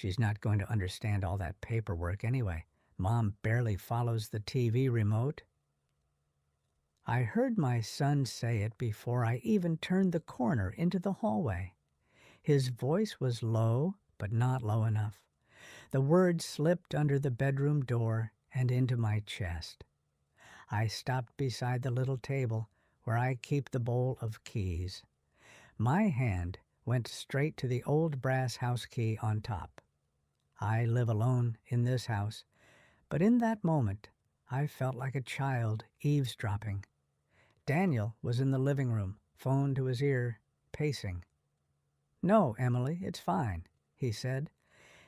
She's not going to understand all that paperwork anyway. Mom barely follows the TV remote. I heard my son say it before I even turned the corner into the hallway. His voice was low, but not low enough. The words slipped under the bedroom door and into my chest. I stopped beside the little table where I keep the bowl of keys. My hand went straight to the old brass house key on top. I live alone in this house, but in that moment I felt like a child eavesdropping. Daniel was in the living room, phone to his ear, pacing. "No, Emily, it's fine," he said,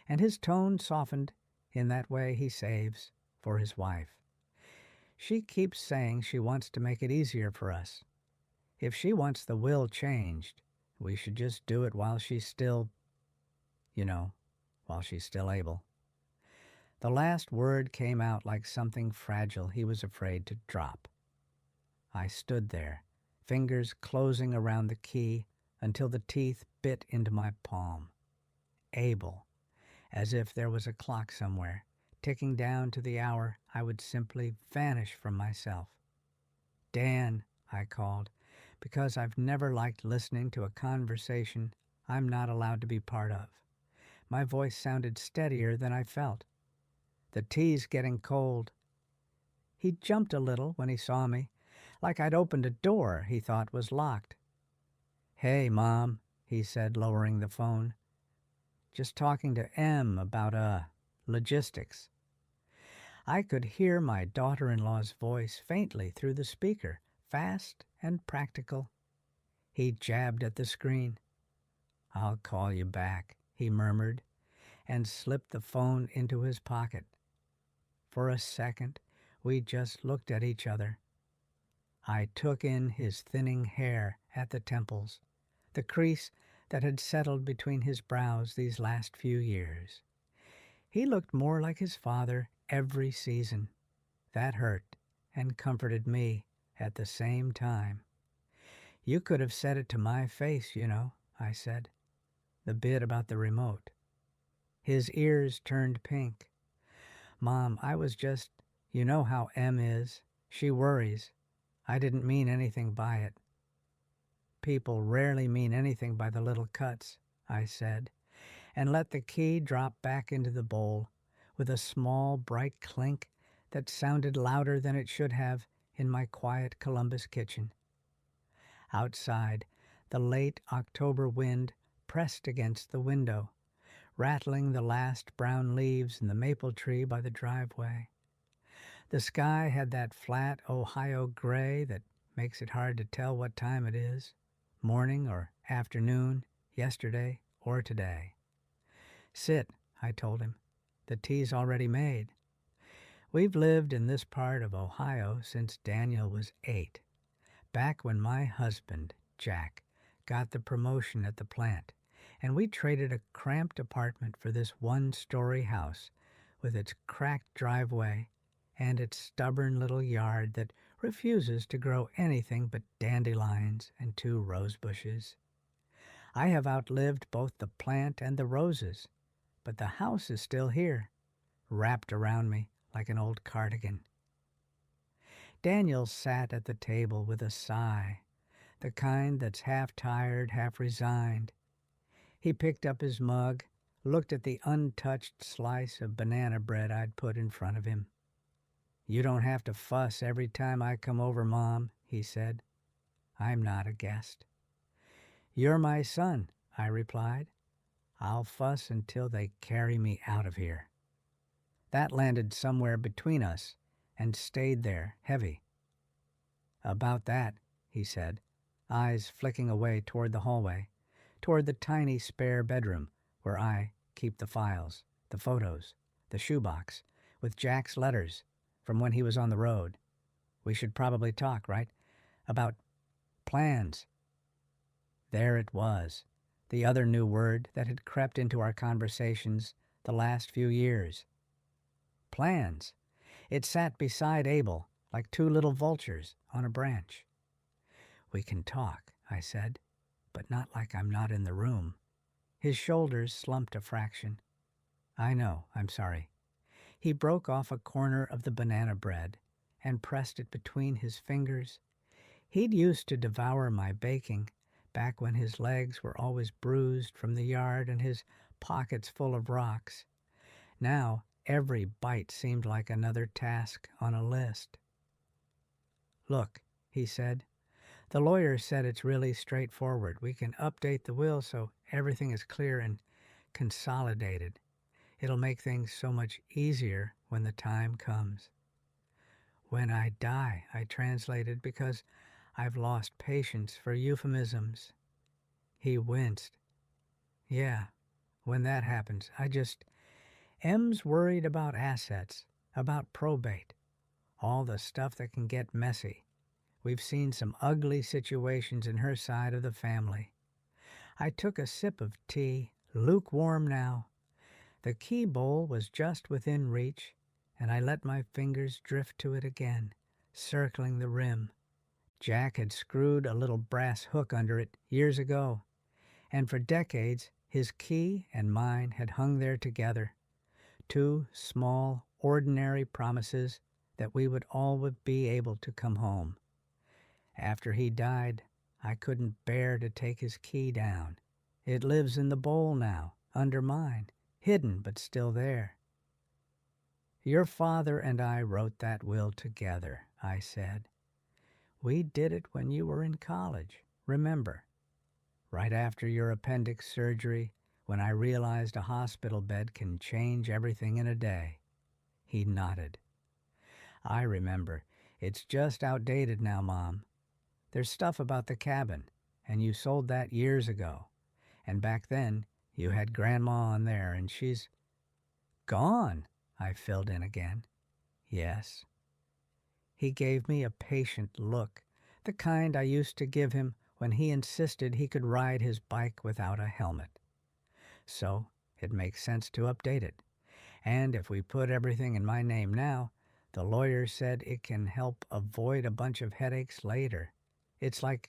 and his tone softened in that way he saves for his wife. She keeps saying she wants to make it easier for us. If she wants the will changed, we should just do it while she's still, while she's still able. The last word came out like something fragile he was afraid to drop. I stood there, fingers closing around the key until the teeth bit into my palm. Able, as if there was a clock somewhere, ticking down to the hour I would simply vanish from myself. "Dan," I called, because I've never liked listening to a conversation I'm not allowed to be part of. My voice sounded steadier than I felt. "The tea's getting cold." He jumped a little when he saw me, like I'd opened a door he thought was locked. "Hey, Mom," he said, lowering the phone. "Just talking to Em about, logistics." I could hear my daughter-in-law's voice faintly through the speaker, fast and practical. He jabbed at the screen. "I'll call you back," he murmured, and slipped the phone into his pocket. For a second, we just looked at each other. I took in his thinning hair at the temples, the crease that had settled between his brows these last few years. He looked more like his father every season. That hurt and comforted me at the same time. "You could have said it to my face, I said. "The bit about the remote." His ears turned pink. "Mom, I was just, you know how Em is. She worries. I didn't mean anything by it." "People rarely mean anything by the little cuts," I said, and let the key drop back into the bowl with a small, bright clink that sounded louder than it should have in my quiet Columbus kitchen. Outside, the late October wind pressed against the window, rattling the last brown leaves in the maple tree by the driveway. The sky had that flat Ohio gray that makes it hard to tell what time it is, morning or afternoon, yesterday or today. "Sit," I told him. "The tea's already made." We've lived in this part of Ohio since Daniel was 8, back when my husband, Jack, got the promotion at the plant, and we traded a cramped apartment for this one-story house with its cracked driveway and its stubborn little yard that refuses to grow anything but dandelions and 2 rose bushes. I have outlived both the plant and the roses, but the house is still here, wrapped around me like an old cardigan. Daniel sat at the table with a sigh, the kind that's half tired, half resigned. He picked up his mug, looked at the untouched slice of banana bread I'd put in front of him. "You don't have to fuss every time I come over, Mom," he said. "I'm not a guest." "You're my son," I replied. "I'll fuss until they carry me out of here." That landed somewhere between us and stayed there, heavy. "About that," he said, eyes flicking away toward the hallway, toward the tiny spare bedroom where I keep the files, the photos, the shoebox, with Jack's letters from when he was on the road. "We should probably talk, right? About plans." There it was, the other new word that had crept into our conversations the last few years. Plans. It sat beside Abel like 2 little vultures on a branch. "We can talk," I said, "but not like I'm not in the room." His shoulders slumped a fraction. I know, I'm sorry. He broke off a corner of the banana bread and pressed it between his fingers. He'd used to devour my baking, back when his legs were always bruised from the yard and his pockets full of rocks. Now, every bite seemed like another task on a list. Look, he said, the lawyer said it's really straightforward. We can update the will so everything is clear and consolidated. It'll make things so much easier when the time comes. When I die, I translated, because I've lost patience for euphemisms. He winced. Yeah, when that happens, M's worried about assets, about probate, all the stuff that can get messy. We've seen some ugly situations in her side of the family. I took a sip of tea, lukewarm now. The key bowl was just within reach, and I let my fingers drift to it again, circling the rim. Jack had screwed a little brass hook under it years ago, and for decades his key and mine had hung there together. Two small, ordinary promises that we would all be able to come home. After he died, I couldn't bear to take his key down. It lives in the bowl now, under mine, hidden but still there. Your father and I wrote that will together, I said. We did it when you were in college, remember? Right after your appendix surgery, when I realized a hospital bed can change everything in a day. He nodded. I remember. It's just outdated now, Mom. There's stuff about the cabin, and you sold that years ago. And back then, you had Grandma on there, and she's gone, I filled in again. Yes. He gave me a patient look, the kind I used to give him when he insisted he could ride his bike without a helmet. So, it makes sense to update it. And if we put everything in my name now, the lawyer said it can help avoid a bunch of headaches later. It's like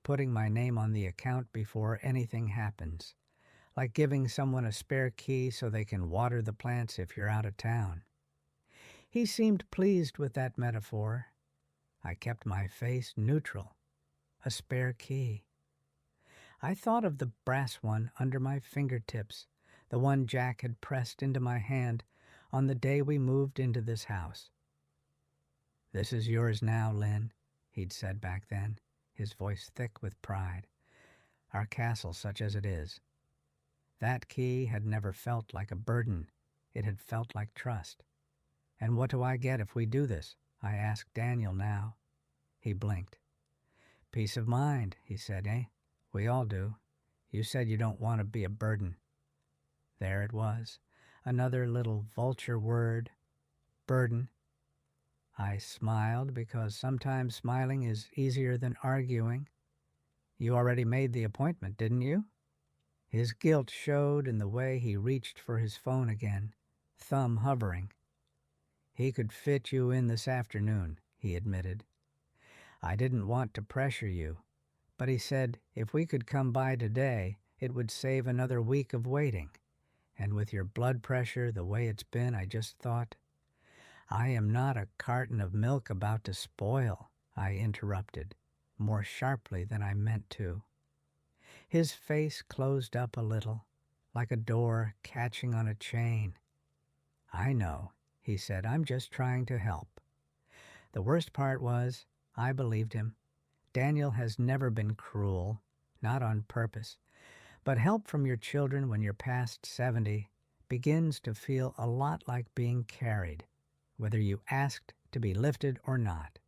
putting my name on the account before anything happens. Like giving someone a spare key so they can water the plants if you're out of town. He seemed pleased with that metaphor. I kept my face neutral. A spare key. I thought of the brass one under my fingertips, the one Jack had pressed into my hand on the day we moved into this house. This is yours now, Lynn, he'd said back then, his voice thick with pride. Our castle such as it is. That key had never felt like a burden. It had felt like trust. And what do I get if we do this? I asked Daniel now. He blinked. Peace of mind, he said, eh? We all do. You said you don't want to be a burden. There it was, another little vulture word. Burden. I smiled because sometimes smiling is easier than arguing. You already made the appointment, didn't you? His guilt showed in the way he reached for his phone again, thumb hovering. He could fit you in this afternoon, he admitted. I didn't want to pressure you, but he said if we could come by today, it would save another week of waiting. And with your blood pressure the way it's been, I just thought, I am not a carton of milk about to spoil, I interrupted, more sharply than I meant to. His face closed up a little, like a door catching on a chain. I know, he said, I'm just trying to help. The worst part was, I believed him. Daniel has never been cruel, not on purpose, but help from your children when you're past 70 begins to feel a lot like being carried, whether you asked to be lifted or not.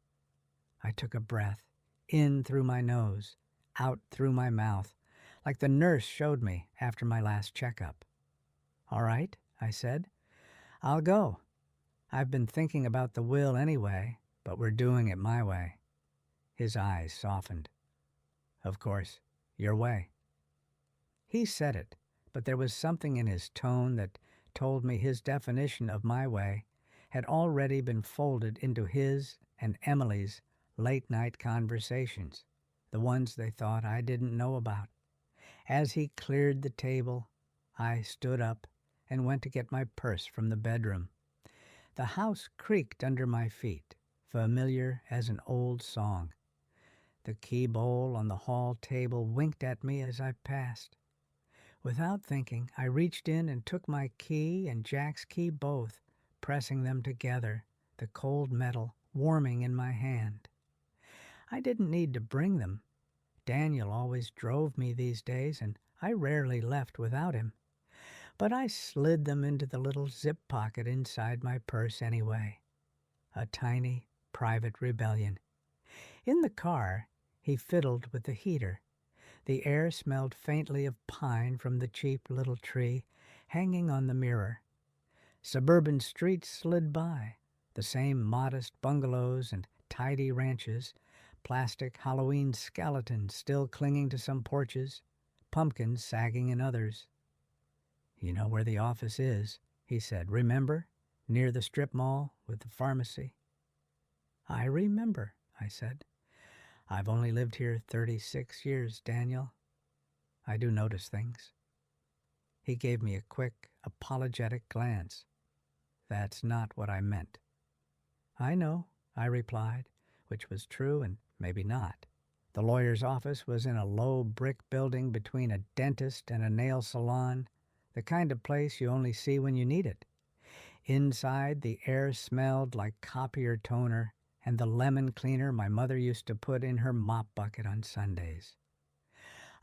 I took a breath, in through my nose, out through my mouth, like the nurse showed me after my last checkup. All right, I said. I'll go. I've been thinking about the will anyway, but we're doing it my way. His eyes softened. Of course, your way. He said it, but there was something in his tone that told me his definition of my way had already been folded into his and Emily's late-night conversations, the ones they thought I didn't know about. As he cleared the table, I stood up and went to get my purse from the bedroom. The house creaked under my feet, familiar as an old song. The key bowl on the hall table winked at me as I passed. Without thinking, I reached in and took my key and Jack's key both, pressing them together, the cold metal warming in my hand. I didn't need to bring them. Daniel always drove me these days, and I rarely left without him. But I slid them into the little zip pocket inside my purse anyway. A tiny, private rebellion. In the car, he fiddled with the heater. The air smelled faintly of pine from the cheap little tree hanging on the mirror. Suburban streets slid by, the same modest bungalows and tidy ranches, plastic Halloween skeletons still clinging to some porches, pumpkins sagging in others. "You know where the office is," he said. "Remember? Near the strip mall with the pharmacy." "I remember," I said. "I've only lived here 36 years, Daniel. I do notice things." He gave me a quick, apologetic glance. "That's not what I meant." "I know," I replied, which was true and maybe not. The lawyer's office was in a low brick building between a dentist and a nail salon, the kind of place you only see when you need it. Inside, the air smelled like copier toner and the lemon cleaner my mother used to put in her mop bucket on Sundays.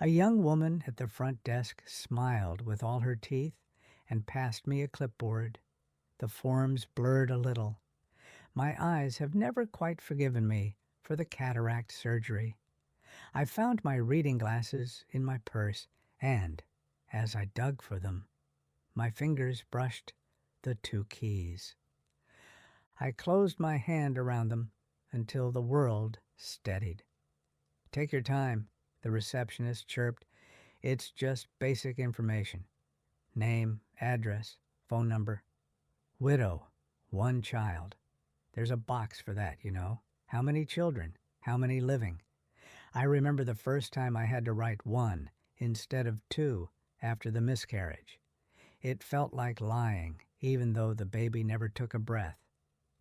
A young woman at the front desk smiled with all her teeth and passed me a clipboard. The forms blurred a little. My eyes have never quite forgiven me for the cataract surgery. I found my reading glasses in my purse, and, as I dug for them, my fingers brushed the 2 keys. I closed my hand around them until the world steadied. "Take your time," the receptionist chirped. "It's just basic information. Name, address, phone number. Widow, 1 child. There's a box for that, you know. How many children? How many living?" I remember the first time I had to write 1 instead of 2 after the miscarriage. It felt like lying, even though the baby never took a breath.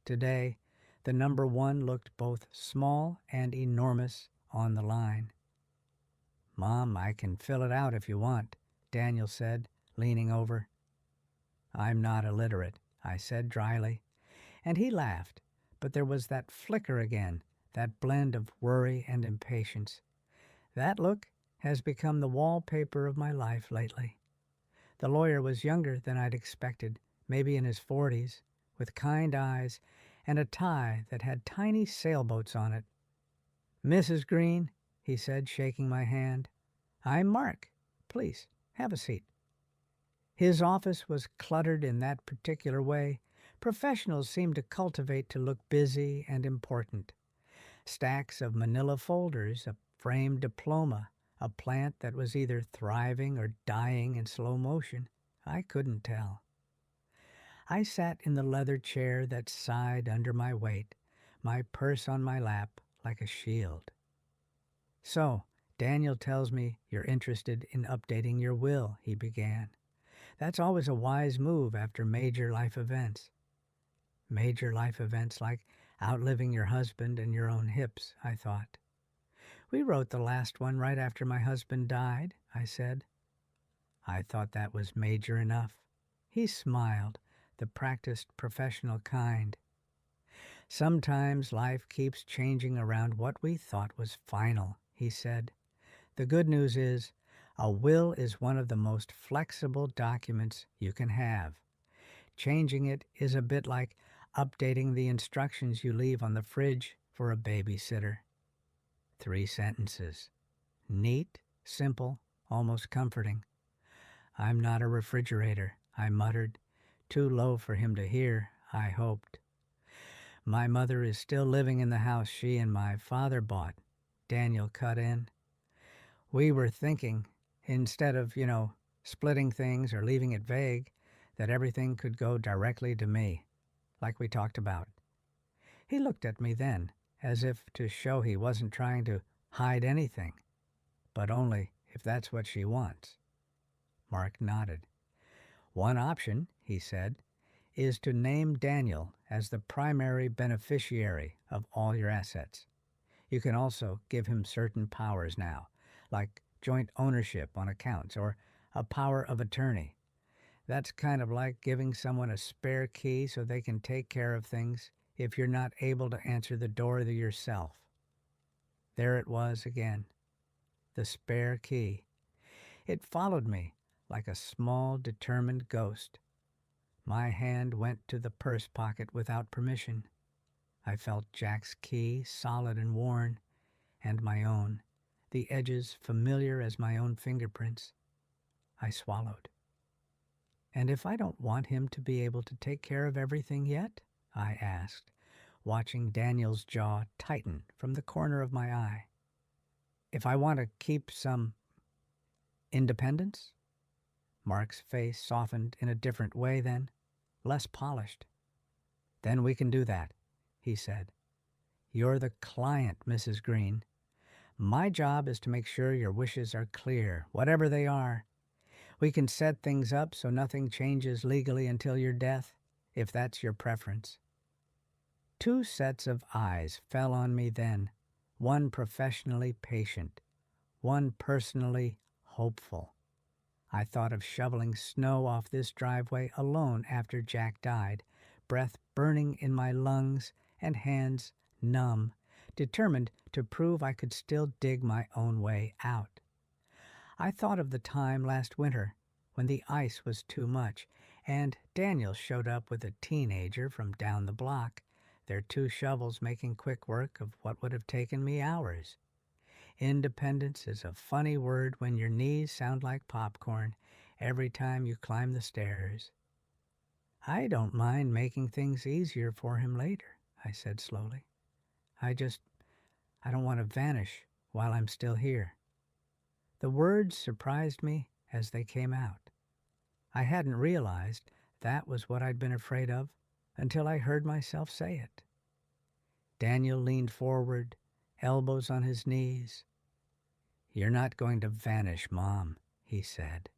Today, the number 1 looked both small and enormous on the line. "Mom, I can fill it out if you want," Daniel said, leaning over. "I'm not illiterate," I said dryly, and he laughed, but there was that flicker again, that blend of worry and impatience. That look has become the wallpaper of my life lately. The lawyer was younger than I'd expected, maybe in his 40s, with kind eyes and a tie that had tiny sailboats on it. "Mrs. Green," he said, shaking my hand. "I'm Mark. Please, have a seat." His office was cluttered in that particular way professionals seem to cultivate to look busy and important. Stacks of manila folders, a framed diploma, a plant that was either thriving or dying in slow motion. I couldn't tell. I sat in the leather chair that sighed under my weight, my purse on my lap like a shield. "So, Daniel tells me you're interested in updating your will," he began. "That's always a wise move after major life events." Major life events like outliving your husband and your own hips, I thought. "We wrote the last one right after my husband died," I said. I thought that was major enough. He smiled, the practiced professional kind. "Sometimes life keeps changing around what we thought was final," he said. "The good news is, a will is one of the most flexible documents you can have. Changing it is a bit like updating the instructions you leave on the fridge for a babysitter." 3 sentences. Neat, simple, almost comforting. "I'm not a refrigerator," I muttered. Too low for him to hear, I hoped. "My mother is still living in the house she and my father bought," Daniel cut in. "We were thinking, instead of, splitting things or leaving it vague, that everything could go directly to me, like we talked about." He looked at me then, as if to show he wasn't trying to hide anything, but only if that's what she wants. Mark nodded. One option, he said, is to name Daniel as the primary beneficiary of all your assets. You can also give him certain powers now, like joint ownership on accounts or a power of attorney. That's kind of like giving someone a spare key so they can take care of things if you're not able to answer the door yourself. There it was again, the spare key. It followed me like a small, determined ghost. My hand went to the purse pocket without permission. I felt Jack's key, solid and worn, and my own, the edges familiar as my own fingerprints. I swallowed. And if I don't want him to be able to take care of everything yet? I asked, watching Daniel's jaw tighten from the corner of my eye. If I want to keep some independence? Mark's face softened in a different way then, less polished. Then we can do that, he said. You're the client, Mrs. Green. My job is to make sure your wishes are clear, whatever they are. We can set things up so nothing changes legally until your death, if that's your preference. Two sets of eyes fell on me then, one professionally patient, one personally hopeful. I thought of shoveling snow off this driveway alone after Jack died, breath burning in my lungs and hands numb, determined to prove I could still dig my own way out. I thought of the time last winter when the ice was too much, and Daniel showed up with a teenager from down the block, their two shovels making quick work of what would have taken me hours. Independence is a funny word when your knees sound like popcorn every time you climb the stairs. I don't mind making things easier for him later, I said slowly. I don't want to vanish while I'm still here. The words surprised me as they came out. I hadn't realized that was what I'd been afraid of until I heard myself say it. Daniel leaned forward, elbows on his knees. You're not going to vanish, Mom, he said.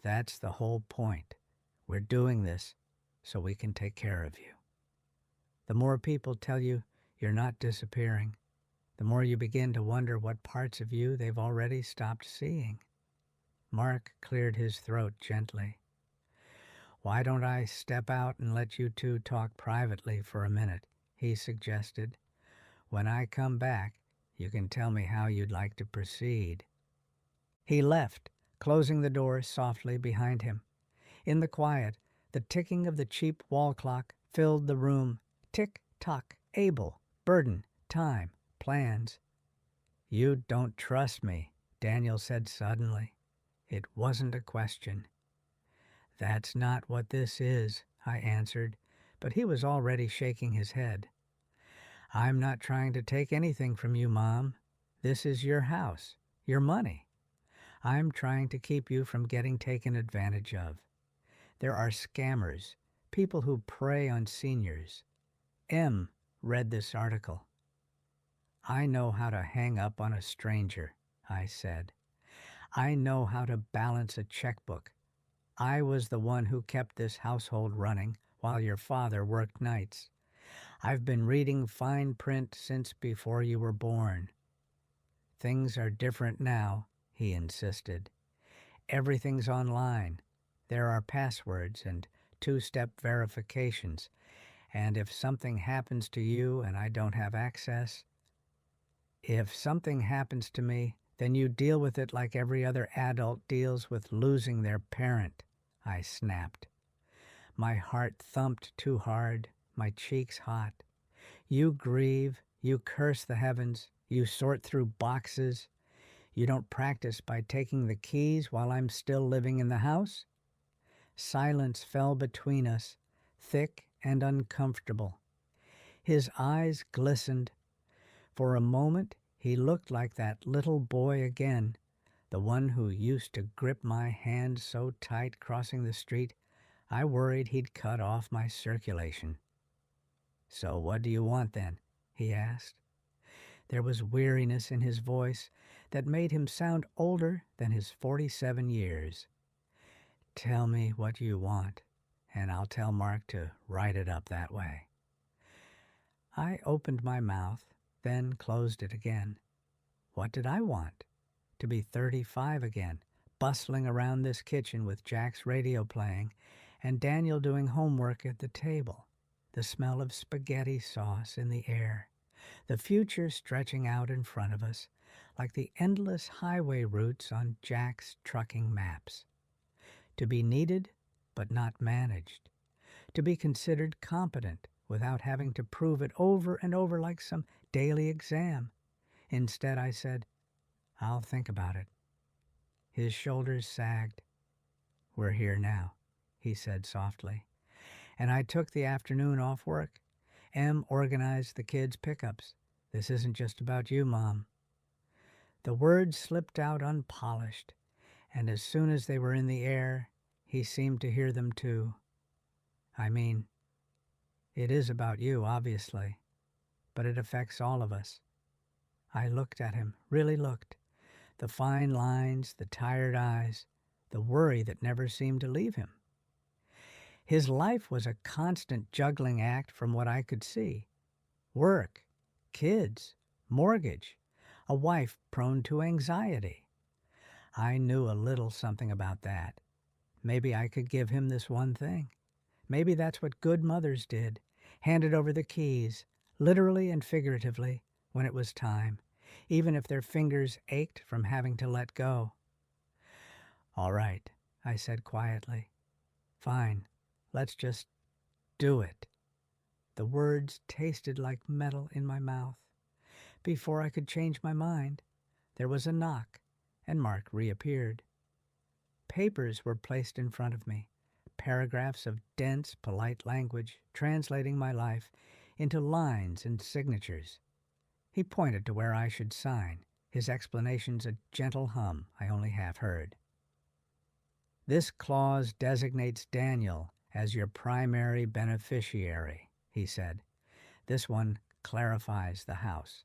That's the whole point. We're doing this so we can take care of you. The more people tell you you're not disappearing, the more you begin to wonder what parts of you they've already stopped seeing. Mark cleared his throat gently. Why don't I step out and let you two talk privately for a minute, he suggested. When I come back, you can tell me how you'd like to proceed. He left, closing the door softly behind him. In the quiet, the ticking of the cheap wall clock filled the room. Tick-tock, Abel, burden, time, plans. You don't trust me, Daniel said suddenly. It wasn't a question. That's not what this is, I answered, but he was already shaking his head. I'm not trying to take anything from you, Mom. This is your house, your money. I'm trying to keep you from getting taken advantage of. There are scammers, people who prey on seniors. M read this article. I know how to hang up on a stranger, I said. I know how to balance a checkbook. I was the one who kept this household running while your father worked nights. I've been reading fine print since before you were born. Things are different now, he insisted. Everything's online. There are passwords and two-step verifications, and if something happens to you and I don't have access, if something happens to me, then you deal with it like every other adult deals with losing their parent, I snapped. My heart thumped too hard, my cheeks hot. You grieve, you curse the heavens, you sort through boxes. You don't practice by taking the keys while I'm still living in the house? Silence fell between us, thick and uncomfortable. His eyes glistened. For a moment, he looked like that little boy again, the one who used to grip my hand so tight crossing the street, I worried he'd cut off my circulation. So what do you want then? He asked. There was weariness in his voice that made him sound older than his 47 years. Tell me what you want, and I'll tell Mark to write it up that way. I opened my mouth, then closed it again. What did I want? To be 35 again, bustling around this kitchen with Jack's radio playing and Daniel doing homework at the table, the smell of spaghetti sauce in the air, the future stretching out in front of us like the endless highway routes on Jack's trucking maps. To be needed but not managed. To be considered competent without having to prove it over and over like some daily exam. Instead, I said, I'll think about it. His shoulders sagged. We're here now, he said softly. And I took the afternoon off work. Em organized the kids' pickups. This isn't just about you, Mom. The words slipped out unpolished, and as soon as they were in the air, he seemed to hear them too. I mean, it is about you, obviously, but it affects all of us. I looked at him, really looked. The fine lines, the tired eyes, the worry that never seemed to leave him. His life was a constant juggling act from what I could see. Work, kids, mortgage, a wife prone to anxiety. I knew a little something about that. Maybe I could give him this one thing. Maybe that's what good mothers did, handed over the keys, literally and figuratively, when it was time, even if their fingers ached from having to let go. All right, I said quietly. Fine, let's just do it. The words tasted like metal in my mouth. Before I could change my mind, there was a knock, and Mark reappeared. Papers were placed in front of me, paragraphs of dense, polite language translating my life into lines and signatures. He pointed to where I should sign, his explanations a gentle hum I only half heard. This clause designates Daniel as your primary beneficiary, he said. This one clarifies the house.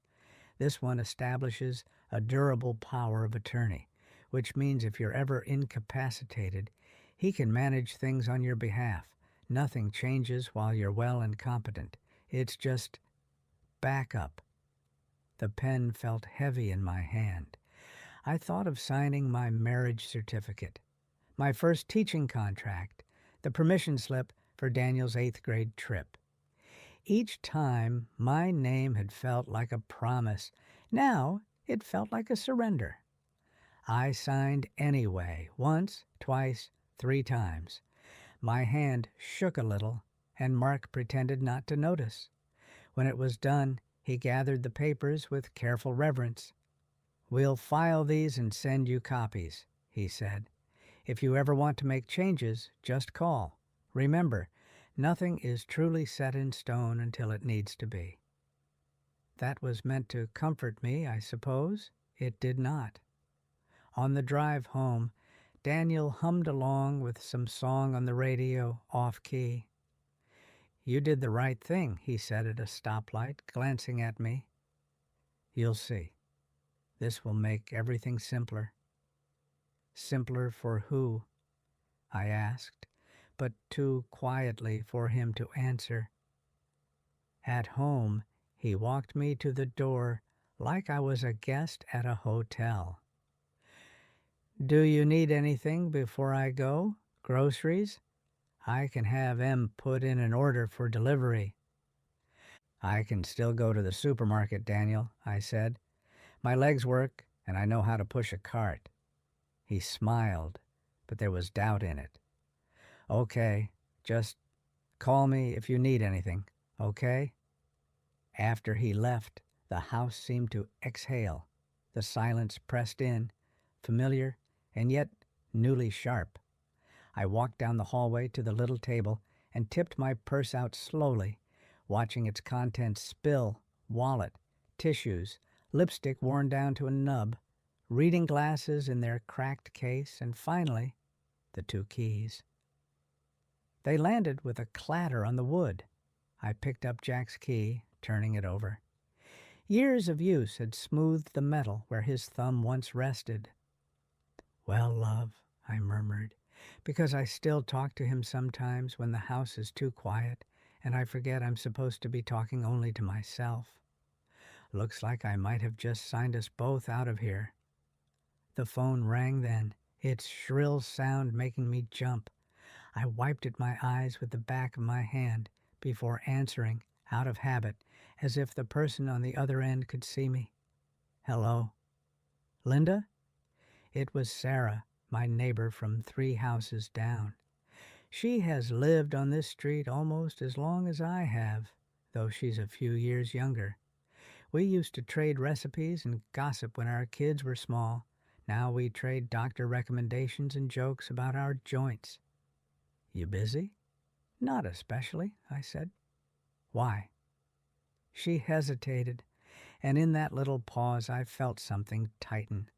This one establishes a durable power of attorney, which means if you're ever incapacitated, he can manage things on your behalf. Nothing changes while you're well and competent. It's just backup. The pen felt heavy in my hand. I thought of signing my marriage certificate, my first teaching contract, the permission slip for Daniel's 8th grade trip. Each time, my name had felt like a promise. Now, it felt like a surrender. I signed anyway, once, twice, 3 times. My hand shook a little, and Mark pretended not to notice. When it was done, he gathered the papers with careful reverence. We'll file these and send you copies, he said. If you ever want to make changes, just call. Remember, nothing is truly set in stone until it needs to be. That was meant to comfort me, I suppose. It did not. On the drive home, Daniel hummed along with some song on the radio, off-key. You did the right thing, he said at a stoplight, glancing at me. You'll see. This will make everything simpler. Simpler for who? I asked, but too quietly for him to answer. At home, he walked me to the door like I was a guest at a hotel. Do you need anything before I go? Groceries? I can have Em put in an order for delivery. I can still go to the supermarket, Daniel, I said. My legs work, and I know how to push a cart. He smiled, but there was doubt in it. Okay, just call me if you need anything, okay? After he left, the house seemed to exhale. The silence pressed in, familiar and yet newly sharp. I walked down the hallway to the little table and tipped my purse out slowly, watching its contents spill, wallet, tissues, lipstick worn down to a nub, reading glasses in their cracked case, and finally, the 2 keys. They landed with a clatter on the wood. I picked up Jack's key, turning it over. Years of use had smoothed the metal where his thumb once rested. Well, love, I murmured, because I still talk to him sometimes when the house is too quiet and I forget I'm supposed to be talking only to myself. Looks like I might have just signed us both out of here. The phone rang then, its shrill sound making me jump. I wiped at my eyes with the back of my hand before answering, out of habit, as if the person on the other end could see me. Hello? Linda? It was Sarah, my neighbor from 3 houses down. She has lived on this street almost as long as I have, though she's a few years younger. We used to trade recipes and gossip when our kids were small. Now we trade doctor recommendations and jokes about our joints. You busy? Not especially, I said. Why? She hesitated, and in that little pause I felt something tighten.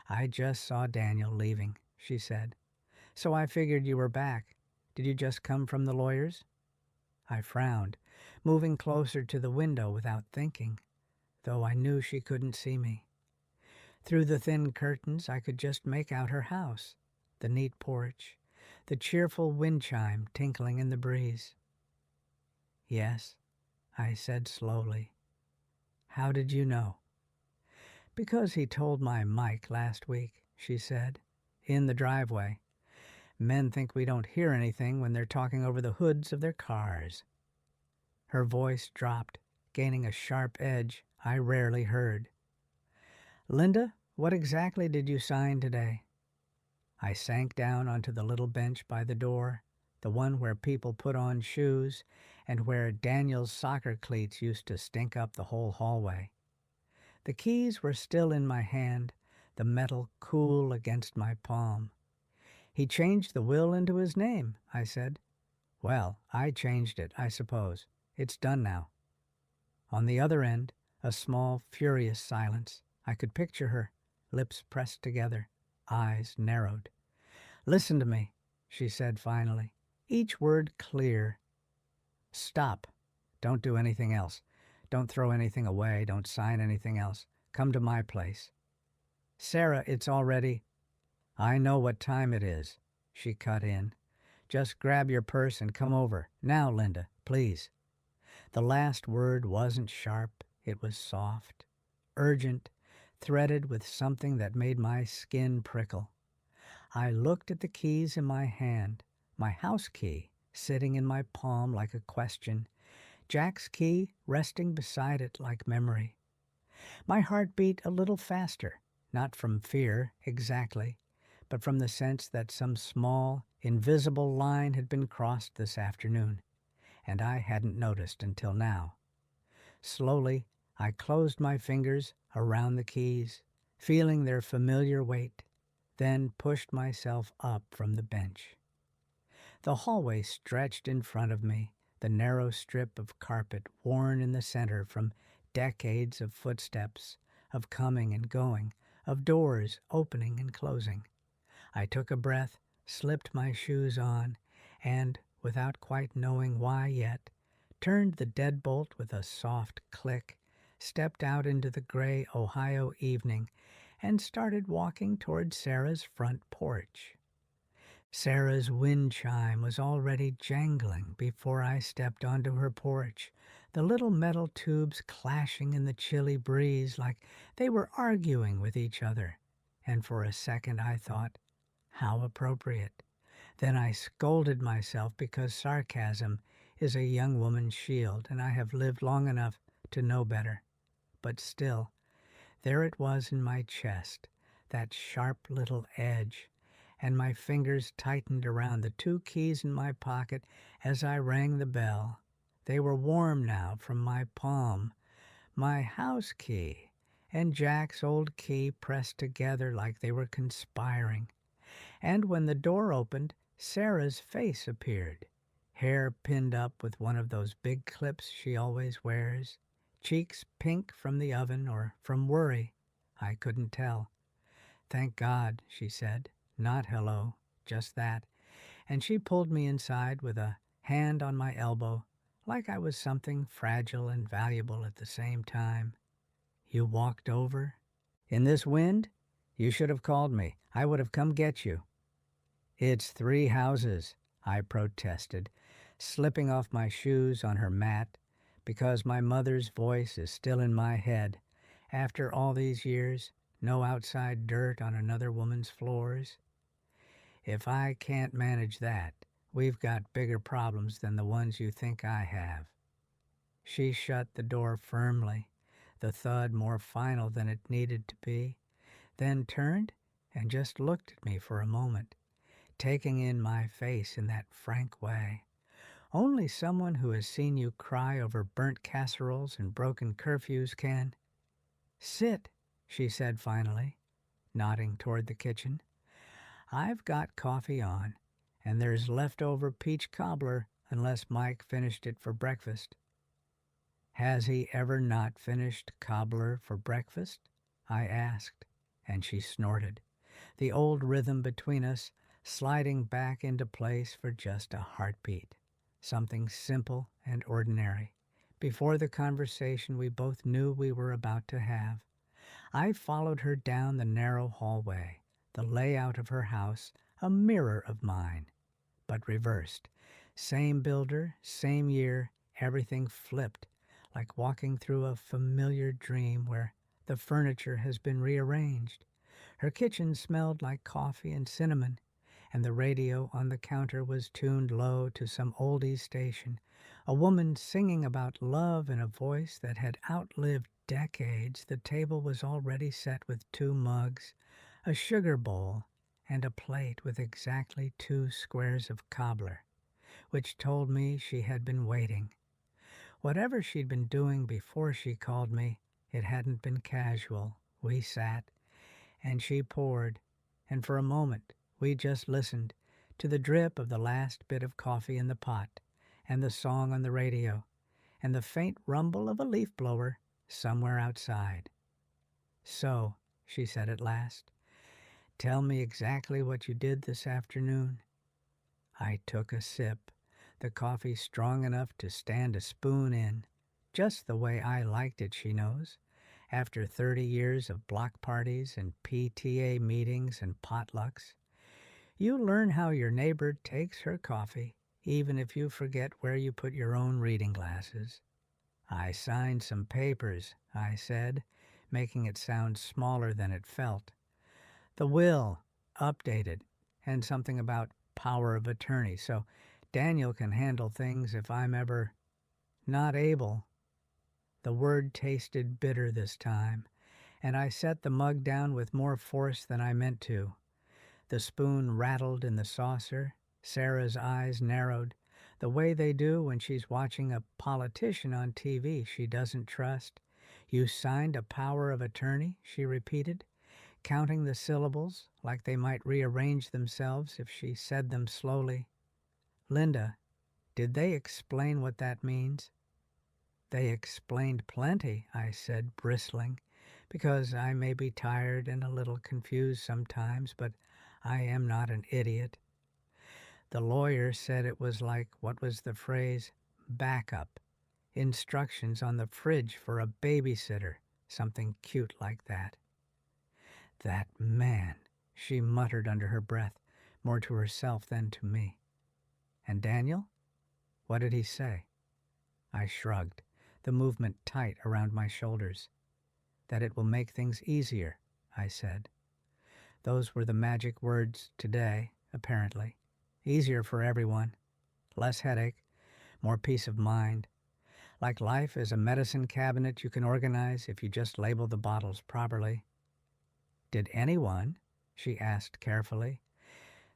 I just saw Daniel leaving, she said. So I figured you were back. Did you just come from the lawyer's? I frowned, moving closer to the window without thinking, though I knew she couldn't see me. Through the thin curtains I could just make out her house, the neat porch, the cheerful wind chime tinkling in the breeze. Yes, I said slowly. How did you know? Because he told my Mike last week, she said, in the driveway. Men think we don't hear anything when they're talking over the hoods of their cars. Her voice dropped, gaining a sharp edge I rarely heard. Linda, what exactly did you sign today? I sank down onto the little bench by the door, the one where people put on shoes and where Daniel's soccer cleats used to stink up the whole hallway. The keys were still in my hand, the metal cool against my palm. He changed the will into his name, I said. Well, I changed it, I suppose. It's done now. On the other end, a small, furious silence. I could picture her, lips pressed together, eyes narrowed. Listen to me, she said finally, each word clear. Stop. Don't do anything else. Don't throw anything away. Don't sign anything else. Come to my place. Sarah, it's already... I know what time it is, she cut in. Just grab your purse and come over. Now, Linda, please. The last word wasn't sharp. It was soft, urgent, threaded with something that made my skin prickle. I looked at the keys in my hand, my house key sitting in my palm like a question, Jack's key resting beside it like memory. My heart beat a little faster, not from fear exactly, but from the sense that some small, invisible line had been crossed this afternoon, and I hadn't noticed until now. Slowly, I closed my fingers around the keys, feeling their familiar weight, then pushed myself up from the bench. The hallway stretched in front of me, the narrow strip of carpet worn in the center from decades of footsteps, of coming and going, of doors opening and closing. I took a breath, slipped my shoes on, and, without quite knowing why yet, turned the deadbolt with a soft click, stepped out into the gray Ohio evening, and started walking toward Sarah's front porch. Sarah's wind chime was already jangling before I stepped onto her porch, the little metal tubes clashing in the chilly breeze like they were arguing with each other. And for a second I thought, how appropriate. Then I scolded myself because sarcasm is a young woman's shield, and I have lived long enough to know better. But still, there it was in my chest, that sharp little edge, and my fingers tightened around the 2 keys in my pocket as I rang the bell. They were warm now from my palm, my house key and Jack's old key pressed together like they were conspiring. And when the door opened, Sarah's face appeared, hair pinned up with one of those big clips she always wears, cheeks pink from the oven or from worry. I couldn't tell. Thank God, she said. Not hello, just that. And she pulled me inside with a hand on my elbow, like I was something fragile and valuable at the same time. You walked over? In this wind? You should have called me. I would have come get you. "It's 3 houses," I protested, slipping off my shoes on her mat because my mother's voice is still in my head. After all these years, no outside dirt on another woman's floors. If I can't manage that, we've got bigger problems than the ones you think I have. She shut the door firmly, the thud more final than it needed to be, then turned and just looked at me for a moment, taking in my face in that frank way. Only someone who has seen you cry over burnt casseroles and broken curfews can. "Sit," she said finally, nodding toward the kitchen. "I've got coffee on, and there's leftover peach cobbler unless Mike finished it for breakfast." "Has he ever not finished cobbler for breakfast?" I asked, and she snorted, the old rhythm between us sliding back into place for just a heartbeat, something simple and ordinary, before the conversation we both knew we were about to have. I followed her down the narrow hallway, the layout of her house a mirror of mine, but reversed. Same builder, same year, everything flipped, like walking through a familiar dream where the furniture has been rearranged. Her kitchen smelled like coffee and cinnamon, and the radio on the counter was tuned low to some oldies station, a woman singing about love in a voice that had outlived decades. The table was already set with 2 mugs, a sugar bowl, and a plate with exactly 2 squares of cobbler, which told me she had been waiting. Whatever she'd been doing before she called me, it hadn't been casual. We sat, and she poured, and for a moment we just listened to the drip of the last bit of coffee in the pot, and the song on the radio, and the faint rumble of a leaf blower somewhere outside. "So," she said at last, "tell me exactly what you did this afternoon." I took a sip, the coffee strong enough to stand a spoon in, just the way I liked it, she knows, after 30 years of block parties and PTA meetings and potlucks. You learn how your neighbor takes her coffee, even if you forget where you put your own reading glasses. "I signed some papers," I said, making it sound smaller than it felt. "The will, updated, and something about power of attorney, so Daniel can handle things if I'm ever not able." The word tasted bitter this time, and I set the mug down with more force than I meant to. The spoon rattled in the saucer. Sarah's eyes narrowed, the way they do when she's watching a politician on TV she doesn't trust. "You signed a power of attorney?" she repeated, counting the syllables like they might rearrange themselves if she said them slowly. "Linda, did they explain what that means?" "They explained plenty," I said, bristling, because I may be tired and a little confused sometimes, but I am not an idiot. "The lawyer said it was like, what was the phrase? Backup. Instructions on the fridge for a babysitter, something cute like that." "That man," she muttered under her breath, more to herself than to me. "And Daniel? What did he say?" I shrugged, the movement tight around my shoulders. "That it will make things easier," I said. Those were the magic words today, apparently. Easier for everyone. Less headache. More peace of mind. Like life is a medicine cabinet you can organize if you just label the bottles properly. "Did anyone," she asked carefully,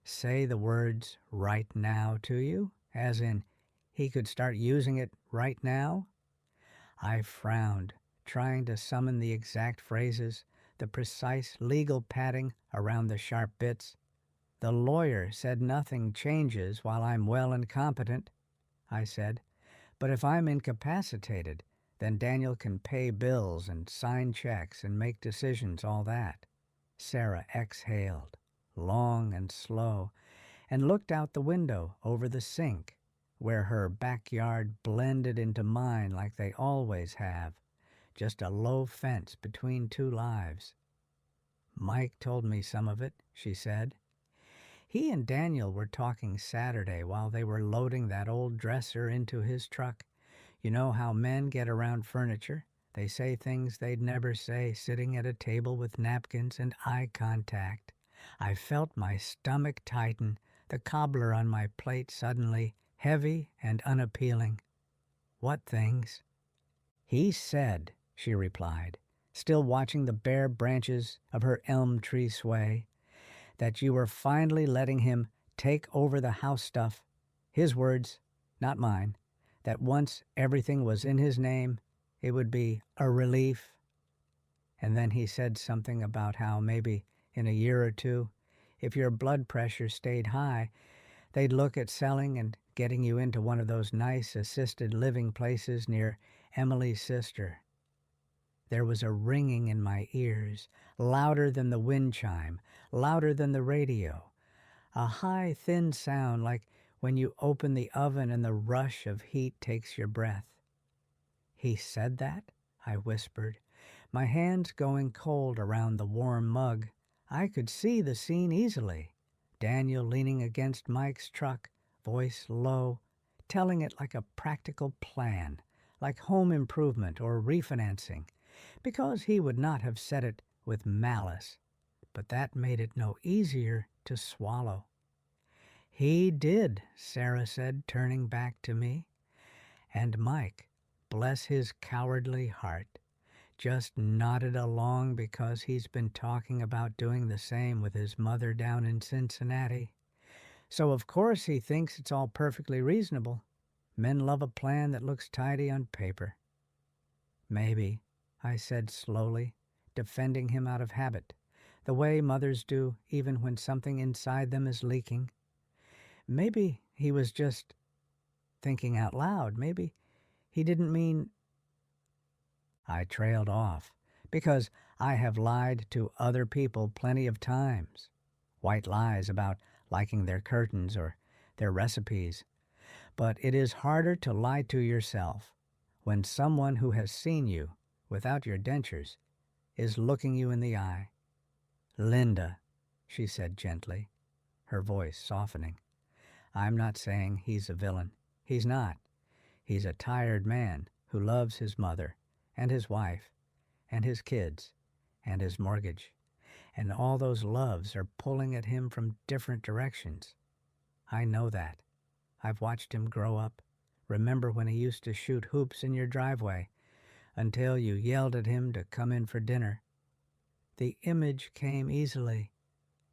"say the words 'right now' to you? As in, he could start using it right now?" I frowned, trying to summon the exact phrases, the precise legal padding around the sharp bits. "The lawyer said nothing changes while I'm well and competent," I said. "But if I'm incapacitated, then Daniel can pay bills and sign checks and make decisions, all that." Sarah exhaled, long and slow, and looked out the window over the sink, where her backyard blended into mine like they always have, just a low fence between 2 lives. "Mike told me some of it," she said. He and Daniel were talking Saturday while they were loading that old dresser into his truck. You know how men get around furniture? They say things they'd never say sitting at a table with napkins and eye contact. I felt my stomach tighten, the cobbler on my plate suddenly heavy and unappealing. What things? He said, she replied, still watching the bare branches of her elm tree sway, that you were finally letting him take over the house stuff. His words, not mine, that once everything was in his name, it would be a relief. And then he said something about how maybe in a year or two, if your blood pressure stayed high, they'd look at selling and getting you into one of those nice assisted living places near Emily's sister. There was a ringing in my ears, louder than the wind chime, louder than the radio. A high, thin sound like when you open the oven and the rush of heat takes your breath. He said that? I whispered, my hands going cold around the warm mug. I could see the scene easily. Daniel leaning against Mike's truck, voice low, telling it like a practical plan, like home improvement or refinancing, because he would not have said it with malice, but that made it no easier to swallow. He did, Sarah said, turning back to me. And Mike, bless his cowardly heart, just nodded along because he's been talking about doing the same with his mother down in Cincinnati. So of course he thinks it's all perfectly reasonable. Men love a plan that looks tidy on paper. Maybe, I said slowly, defending him out of habit, the way mothers do even when something inside them is leaking. Maybe he was just thinking out loud. Maybe he didn't mean... I trailed off, because I have lied to other people plenty of times. White lies about liking their curtains or their recipes. But it is harder to lie to yourself when someone who has seen you without your dentures is looking you in the eye. Linda, she said gently, her voice softening. I'm not saying he's a villain. He's not. He's a tired man who loves his mother and his wife and his kids and his mortgage. And all those loves are pulling at him from different directions. I know that. I've watched him grow up. Remember when he used to shoot hoops in your driveway until you yelled at him to come in for dinner. The image came easily.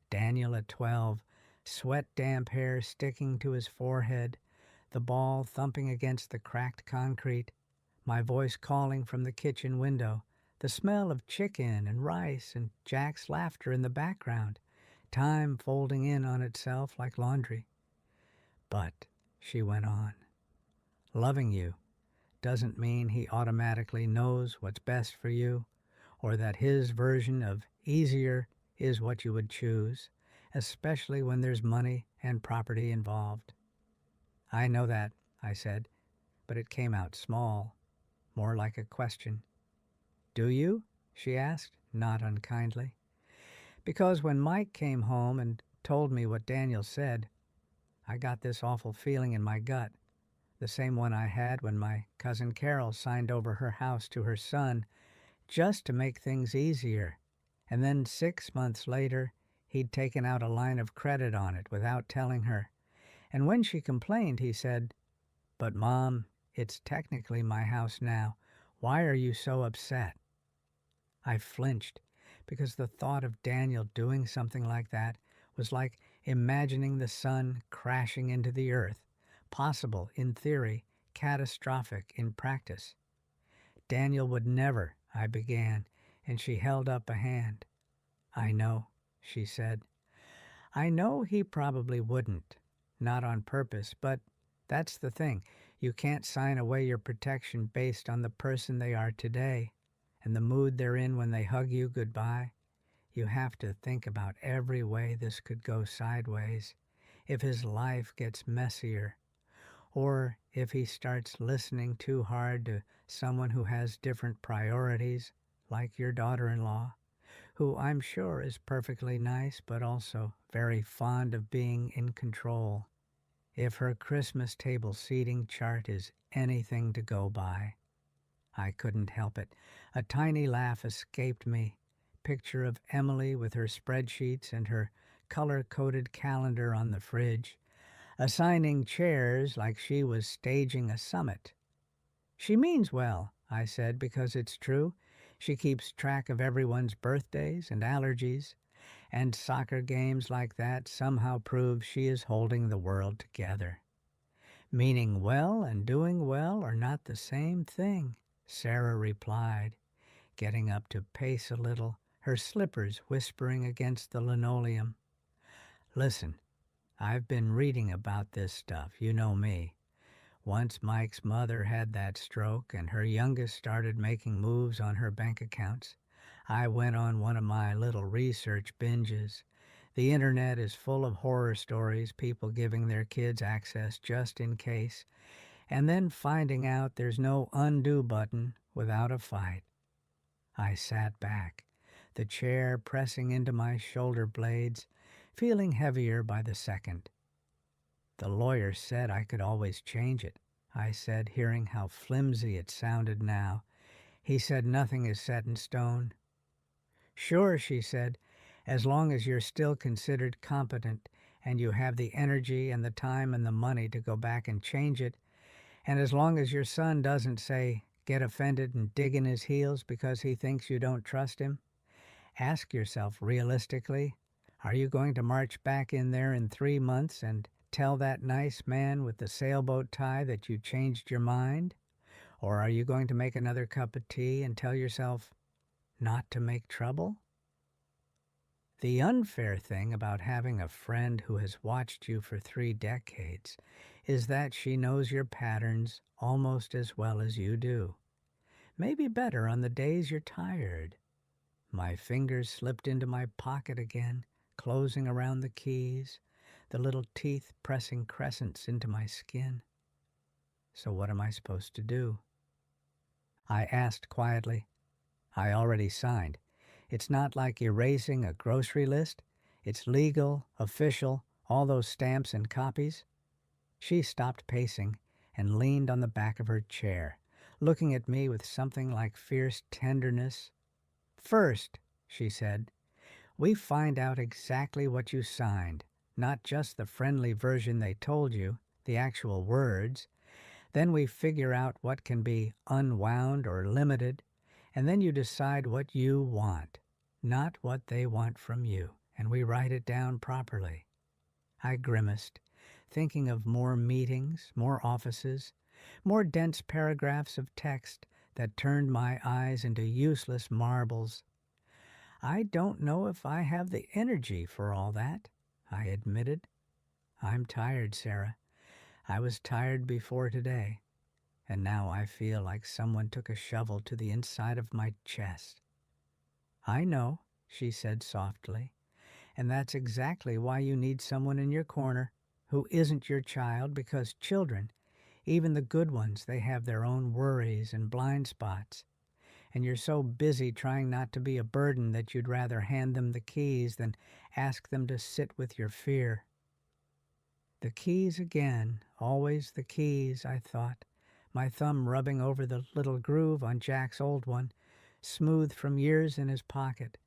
Daniel at 12, sweat-damp hair sticking to his forehead, the ball thumping against the cracked concrete, my voice calling from the kitchen window, the smell of chicken and rice and Jack's laughter in the background, time folding in on itself like laundry. But, she went on, loving you doesn't mean he automatically knows what's best for you, or that his version of easier is what you would choose, especially when there's money and property involved. I know that, I said, but it came out small, more like a question. Do you? She asked, not unkindly. Because when Mike came home and told me what Daniel said, I got this awful feeling in my gut, the same one I had when my cousin Carol signed over her house to her son just to make things easier, and then 6 months later he'd taken out a line of credit on it without telling her. And when she complained, he said, "But Mom, it's technically my house now. Why are you so upset?" I flinched, because the thought of Daniel doing something like that was like imagining the sun crashing into the earth, possible in theory, catastrophic in practice. Daniel would never, I began, and she held up a hand. I know, she said. I know he probably wouldn't, not on purpose, but that's the thing. You can't sign away your protection based on the person they are today and the mood they're in when they hug you goodbye. You have to think about every way this could go sideways, if his life gets messier, or if he starts listening too hard to someone who has different priorities, like your daughter-in-law, who I'm sure is perfectly nice but also very fond of being in control. If her Christmas table seating chart is anything to go by. I couldn't help it. A tiny laugh escaped me. Picture of Emily with her spreadsheets and her color-coded calendar on the fridge, assigning chairs like she was staging a summit. She means well, I said, because it's true. She keeps track of everyone's birthdays and allergies, and soccer games like that somehow prove she is holding the world together. Meaning well and doing well are not the same thing, Sarah replied, getting up to pace a little, her slippers whispering against the linoleum. Listen, I've been reading about this stuff, you know me. Once Mike's mother had that stroke and her youngest started making moves on her bank accounts, I went on one of my little research binges. The internet is full of horror stories, people giving their kids access just in case, and then finding out there's no undo button without a fight. I sat back, the chair pressing into my shoulder blades, feeling heavier by the second. The lawyer said I could always change it, I said, hearing how flimsy it sounded now. He said nothing is set in stone. Sure, she said, as long as you're still considered competent and you have the energy and the time and the money to go back and change it, and as long as your son doesn't say, get offended and dig in his heels because he thinks you don't trust him. Ask yourself realistically, are you going to march back in there in 3 months and tell that nice man with the sailboat tie that you changed your mind? Or are you going to make another cup of tea and tell yourself not to make trouble? The unfair thing about having a friend who has watched you for 3 decades is that she knows your patterns almost as well as you do. Maybe better on the days you're tired. My fingers slipped into my pocket again, closing around the keys, the little teeth pressing crescents into my skin. So what am I supposed to do? I asked quietly. I already signed. It's not like erasing a grocery list. It's legal, official, all those stamps and copies. She stopped pacing and leaned on the back of her chair, looking at me with something like fierce tenderness. First, she said, we find out exactly what you signed, not just the friendly version they told you, the actual words. Then we figure out what can be unwound or limited, and then you decide what you want, not what they want from you, and we write it down properly. I grimaced, thinking of more meetings, more offices, more dense paragraphs of text that turned my eyes into useless marbles. I don't know if I have the energy for all that, I admitted. I'm tired, Sarah. I was tired before today, and now I feel like someone took a shovel to the inside of my chest. I know, she said softly, and that's exactly why you need someone in your corner who isn't your child, because children, even the good ones, they have their own worries and blind spots. And you're so busy trying not to be a burden that you'd rather hand them the keys than ask them to sit with your fear. The keys again, always the keys, I thought, my thumb rubbing over the little groove on Jack's old one, smooth from years in his pocket.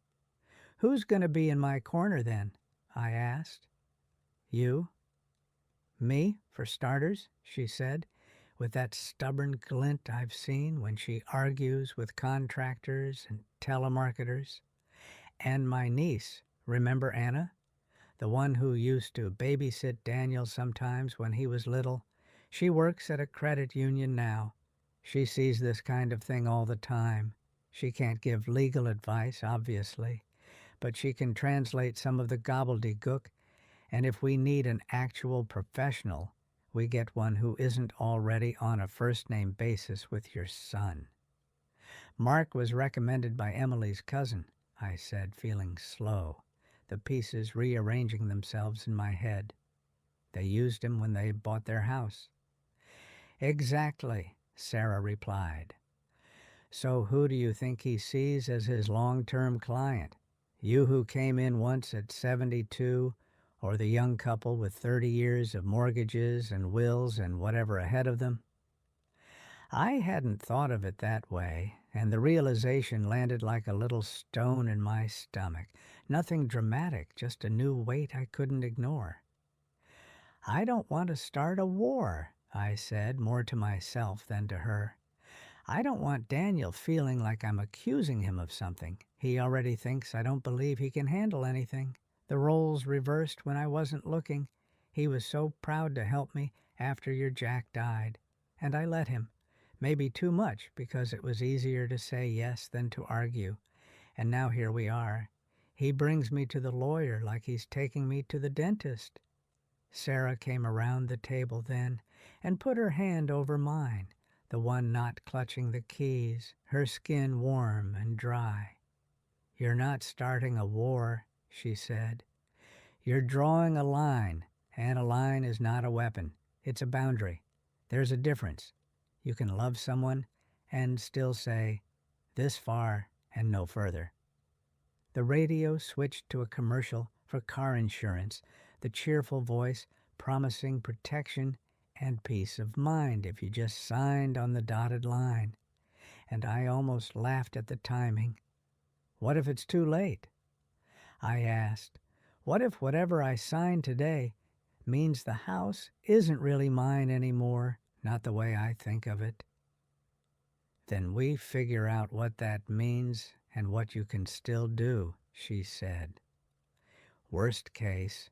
Who's going to be in my corner then? I asked. You? Me, for starters, she said, with that stubborn glint I've seen when she argues with contractors and telemarketers. And my niece, remember Anna? The one who used to babysit Daniel sometimes when he was little. She works at a credit union now. She sees this kind of thing all the time. She can't give legal advice, obviously, but she can translate some of the gobbledygook, and if we need an actual professional, we get one who isn't already on a first-name basis with your son. Mark was recommended by Emily's cousin, I said, feeling slow, the pieces rearranging themselves in my head. They used him when they bought their house. Exactly, Sarah replied. So who do you think he sees as his long-term client? You who came in once at 72, or the young couple with 30 years of mortgages and wills and whatever ahead of them. I hadn't thought of it that way, and the realization landed like a little stone in my stomach. Nothing dramatic, just a new weight I couldn't ignore. I don't want to start a war, I said, more to myself than to her. I don't want Daniel feeling like I'm accusing him of something. He already thinks I don't believe he can handle anything. The roles reversed when I wasn't looking. He was so proud to help me after your Jack died, and I let him. Maybe too much, because it was easier to say yes than to argue. And now here we are. He brings me to the lawyer like he's taking me to the dentist. Sarah came around the table then and put her hand over mine, the one not clutching the keys, her skin warm and dry. "You're not starting a war," she said. "You're drawing a line, and a line is not a weapon. It's a boundary. There's a difference. You can love someone and still say, 'This far and no further.'" The radio switched to a commercial for car insurance, the cheerful voice promising protection and peace of mind if you just signed on the dotted line. And I almost laughed at the timing. What if it's too late? I asked, what if whatever I sign today means the house isn't really mine anymore, not the way I think of it? "Then we figure out what that means and what you can still do," she said. "Worst case,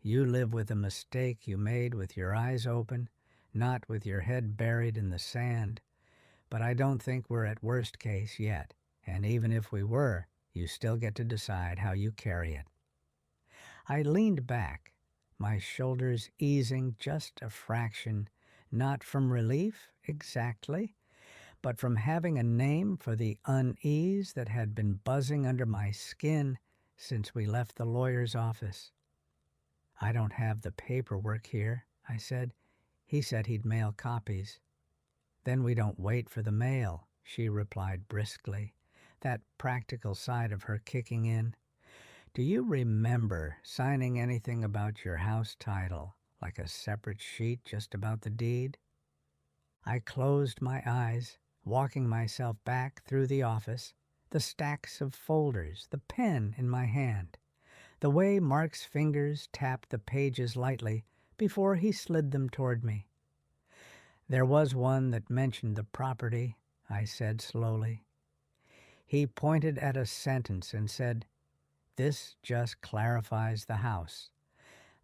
you live with a mistake you made with your eyes open, not with your head buried in the sand. But I don't think we're at worst case yet, and even if we were, you still get to decide how you carry it." I leaned back, my shoulders easing just a fraction, not from relief exactly, but from having a name for the unease that had been buzzing under my skin since we left the lawyer's office. "I don't have the paperwork here," I said. "He said he'd mail copies." "Then we don't wait for the mail," she replied briskly, that practical side of her kicking in. "Do you remember signing anything about your house title, like a separate sheet just about the deed?" I closed my eyes, walking myself back through the office, the stacks of folders, the pen in my hand, the way Mark's fingers tapped the pages lightly before he slid them toward me. "There was one that mentioned the property," I said slowly. He pointed at a sentence and said, "This just clarifies the house."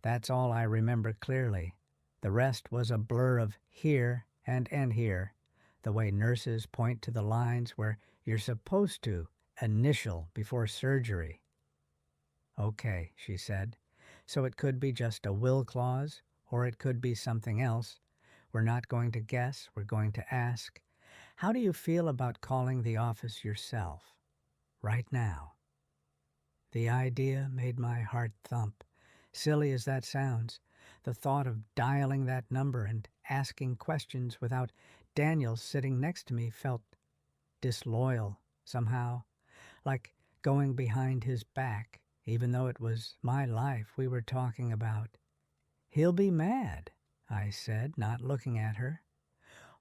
That's all I remember clearly. The rest was a blur of here and here, the way nurses point to the lines where you're supposed to initial before surgery. "Okay," she said. "So it could be just a will clause, or it could be something else. We're not going to guess, we're going to ask. How do you feel about calling the office yourself? Right now?" The idea made my heart thump. Silly as that sounds, the thought of dialing that number and asking questions without Daniel sitting next to me felt disloyal somehow, like going behind his back, even though it was my life we were talking about. "He'll be mad," I said, not looking at her.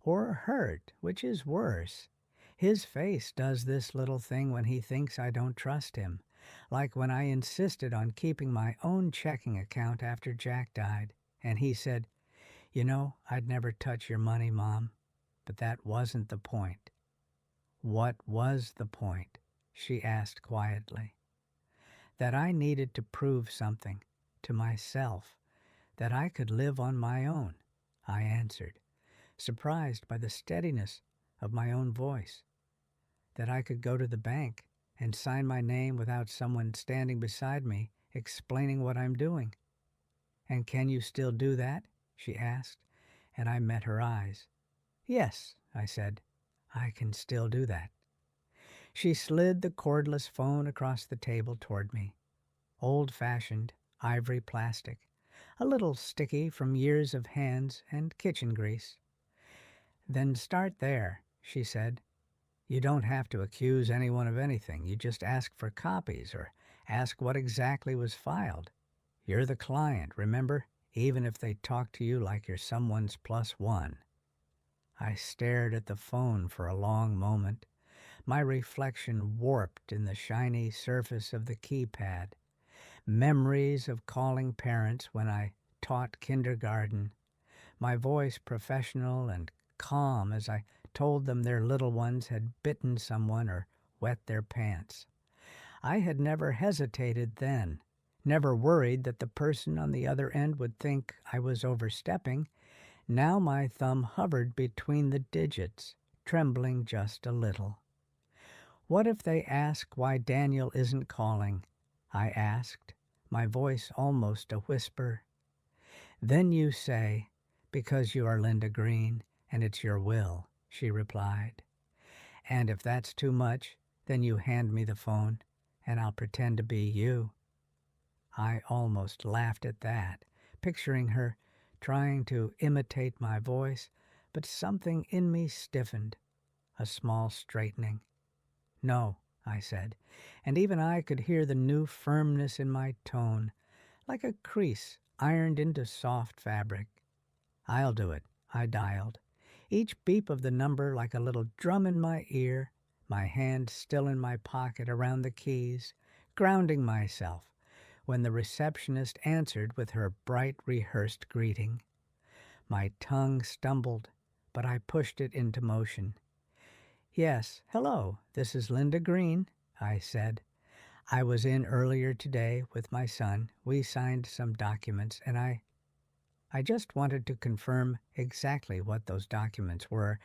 "Or hurt, which is worse. His face does this little thing when he thinks I don't trust him, like when I insisted on keeping my own checking account after Jack died, and he said, 'You know, I'd never touch your money, Mom.' But that wasn't the point." "What was the point?" she asked quietly. "That I needed to prove something to myself, that I could live on my own," I answered, surprised by the steadiness of my own voice. "That I could go to the bank and sign my name without someone standing beside me explaining what I'm doing." "And can you still do that?" she asked, and I met her eyes. "Yes," I said, "I can still do that." She slid the cordless phone across the table toward me. Old-fashioned, ivory plastic, a little sticky from years of hands and kitchen grease. "Then start there," she said. "You don't have to accuse anyone of anything. You just ask for copies or Ask what exactly was filed. You're the client, remember? Even if they talk to you like you're someone's plus one. I stared at the phone for a long moment, my reflection warped in the shiny surface of the keypad. Memories of calling parents when I taught kindergarten, my voice professional and calm as I told them their little ones had bitten someone or wet their pants. I had never hesitated then, never worried that the person on the other end would think I was overstepping. Now my thumb hovered between the digits, trembling just a little. What if they ask why Daniel isn't calling? I asked, my voice almost a whisper. Then you say, because you are Linda Green and it's your will, she replied. And if that's too much, then you hand me the phone and I'll pretend to be you. I almost laughed at that, picturing her trying to imitate my voice, but something in me stiffened, a small straightening. No, I said, and even I could hear the new firmness in my tone, like a crease ironed into soft fabric. I'll do it, I dialed, each beep of the number like a little drum in my ear, my hand still in my pocket around the keys, grounding myself when the receptionist answered with her bright, rehearsed greeting. My tongue stumbled, but I pushed it into motion. Yes, hello, this is Linda Green, I said. I was in earlier today with my son. We signed some documents, and I just wanted to confirm exactly what those documents were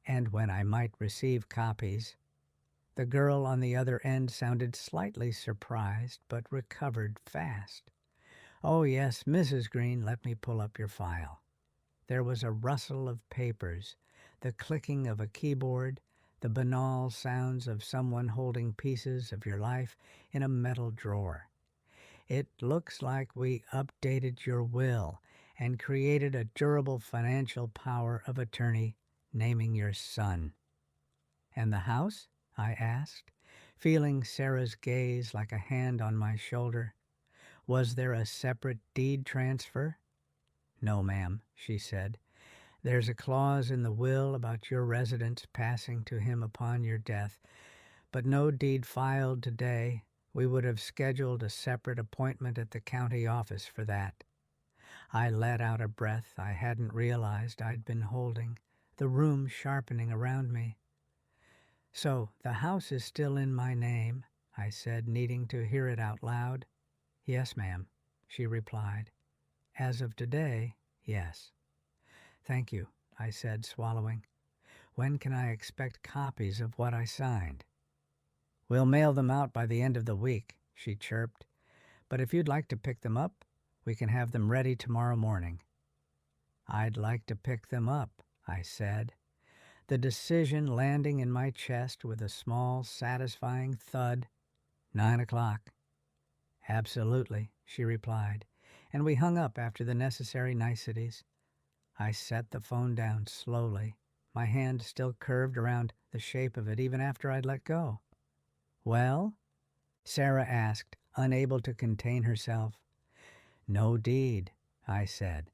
and when I might receive copies. The girl on the other end sounded slightly surprised, but recovered fast. Oh, yes, Mrs. Green, let me pull up your file. There was a rustle of papers, the clicking of a keyboard, the banal sounds of someone holding pieces of your life in a metal drawer. It looks like we updated your will and created a durable financial power of attorney naming your son. And the house? I asked, feeling Sarah's gaze like a hand on my shoulder. Was there a separate deed transfer? No, ma'am, she said. There's a clause in the will about your residence passing to him upon your death, but no deed filed today. We would have scheduled a separate appointment at the county office for that. I let out a breath I hadn't realized I'd been holding, the room sharpening around me. So the house is still in my name, I said, needing to hear it out loud. Yes, ma'am, she replied. As of today, yes. Thank you, I said, swallowing. When can I expect copies of what I signed? We'll mail them out by the end of the week, she chirped. But if you'd like to pick them up, we can have them ready tomorrow morning. I'd like to pick them up, I said, the decision landing in my chest with a small, satisfying thud. 9 o'clock. Absolutely, she replied, and we hung up after the necessary niceties. I set the phone down slowly, my hand still curved around the shape of it even after I'd let go. Well? Sarah asked, unable to contain herself. No deed, I said,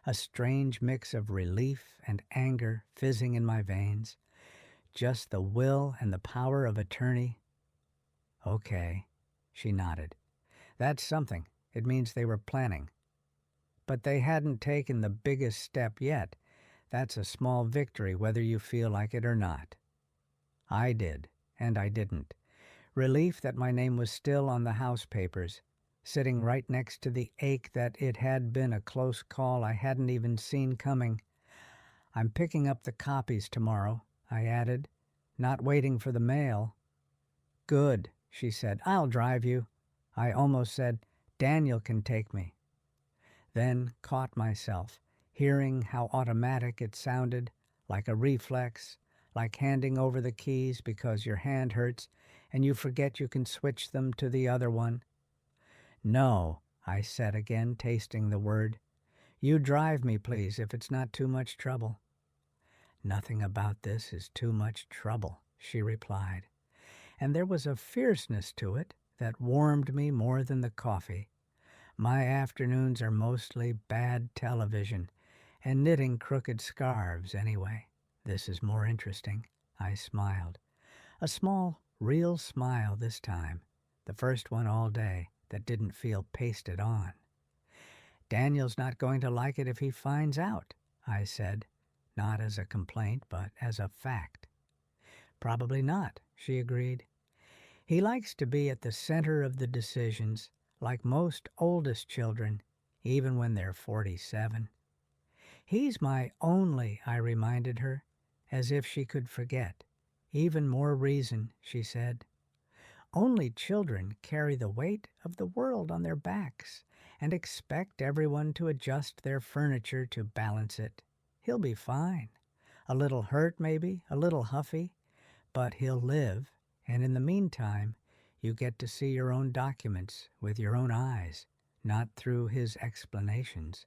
a strange mix of relief and anger fizzing in my veins. Just the will and the power of attorney. Okay, she nodded. That's something. It means they were planning. But they hadn't taken the biggest step yet. That's a small victory whether you feel like it or not. I did, and I didn't. Relief that my name was still on the house papers, sitting right next to the ache that it had been a close call I hadn't even seen coming. I'm picking up the copies tomorrow, I added, not waiting for the mail. Good, she said. I'll drive you. I almost said, Daniel can take me. Then caught myself, hearing how automatic it sounded, like a reflex, like handing over the keys because your hand hurts and you forget you can switch them to the other one. No, I said again, tasting the word. You drive me, please, if it's not too much trouble. Nothing about this is too much trouble, she replied. And there was a fierceness to it, that warmed me more than the coffee. My afternoons are mostly bad television and knitting crooked scarves anyway. This is more interesting. I smiled. A small, real smile this time. The first one all day that didn't feel pasted on. Daniel's not going to like it if he finds out, I said, not as a complaint, but as a fact. Probably not, she agreed. He likes to be at the center of the decisions, like most oldest children, even when they're 47. He's my only, I reminded her, as if she could forget. Even more reason, she said. Only children carry the weight of the world on their backs and expect everyone to adjust their furniture to balance it. He'll be fine. A little hurt, maybe, a little huffy, but he'll live, and in the meantime, you get to see your own documents with your own eyes, not through his explanations.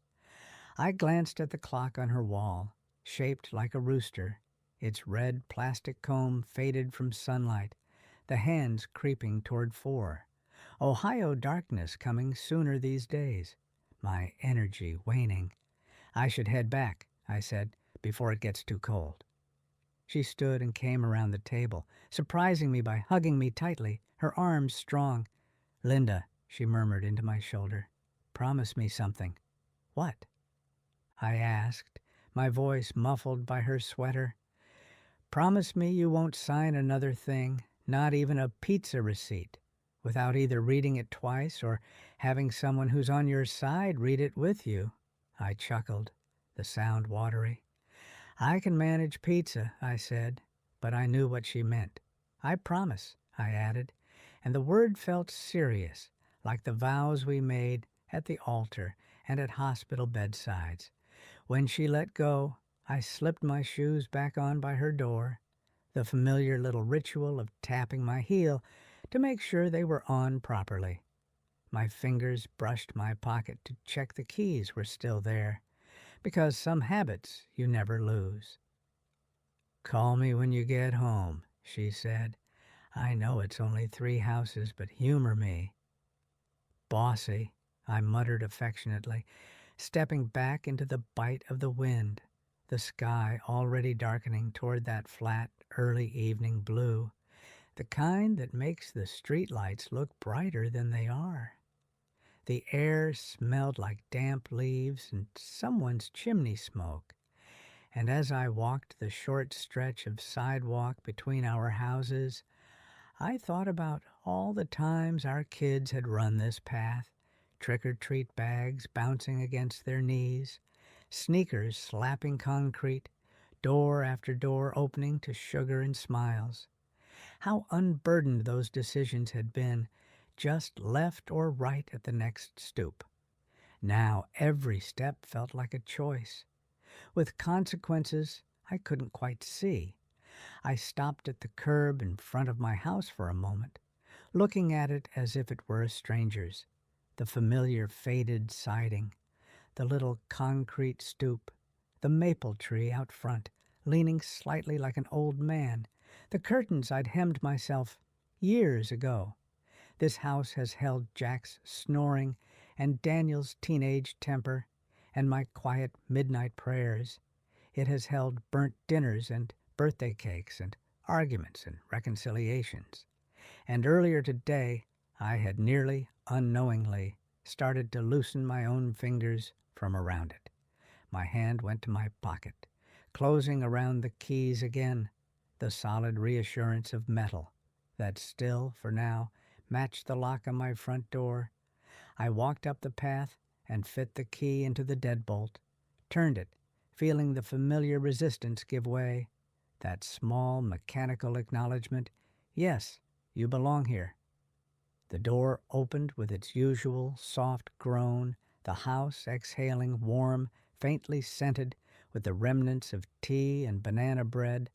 I glanced at the clock on her wall, shaped like a rooster, its red plastic comb faded from sunlight, the hands creeping toward 4. Ohio darkness coming sooner these days. My energy waning. I should head back, I said, before it gets too cold. She stood and came around the table, surprising me by hugging me tightly, her arms strong. "Linda," she murmured into my shoulder, "promise me something." "What?" I asked, my voice muffled by her sweater. "Promise me you won't sign another thing, not even a pizza receipt, without either reading it twice or having someone who's on your side read it with you." I chuckled, the sound watery. "I can manage pizza," I said, but I knew what she meant. "I promise," I added, and the word felt serious, like the vows we made at the altar and at hospital bedsides. When she let go, I slipped my shoes back on by her door, the familiar little ritual of tapping my heel to make sure they were on properly. My fingers brushed my pocket to check the keys were still there, because some habits you never lose. "Call me when you get home," she said. "I know it's only 3 houses, but humor me." "Bossy," I muttered affectionately, stepping back into the bite of the wind, the sky already darkening toward that flat, early evening blue, the kind that makes the street lights look brighter than they are. The air smelled like damp leaves and someone's chimney smoke, and as I walked the short stretch of sidewalk between our houses, I thought about all the times our kids had run this path, trick-or-treat bags bouncing against their knees, sneakers slapping concrete, door after door opening to sugar and smiles. How unburdened those decisions had been, just left or right at the next stoop. Now every step felt like a choice, with consequences I couldn't quite see. I stopped at the curb in front of my house for a moment, looking at it as if it were a stranger's. The familiar faded siding, the little concrete stoop, the maple tree out front, leaning slightly like an old man, the curtains I'd hemmed myself years ago. This house has held Jack's snoring and Daniel's teenage temper and my quiet midnight prayers. It has held burnt dinners and birthday cakes and arguments and reconciliations. And earlier today, I had nearly unknowingly started to loosen my own fingers from around it. My hand went to my pocket, closing around the keys again, the solid reassurance of metal that still, for now, matched the lock on my front door. I walked up the path and fit the key into the deadbolt, turned it, feeling the familiar resistance give way, that small mechanical acknowledgement, "Yes, you belong here." The door opened with its usual soft groan, the house exhaling warm, faintly scented, with the remnants of tea and banana bread.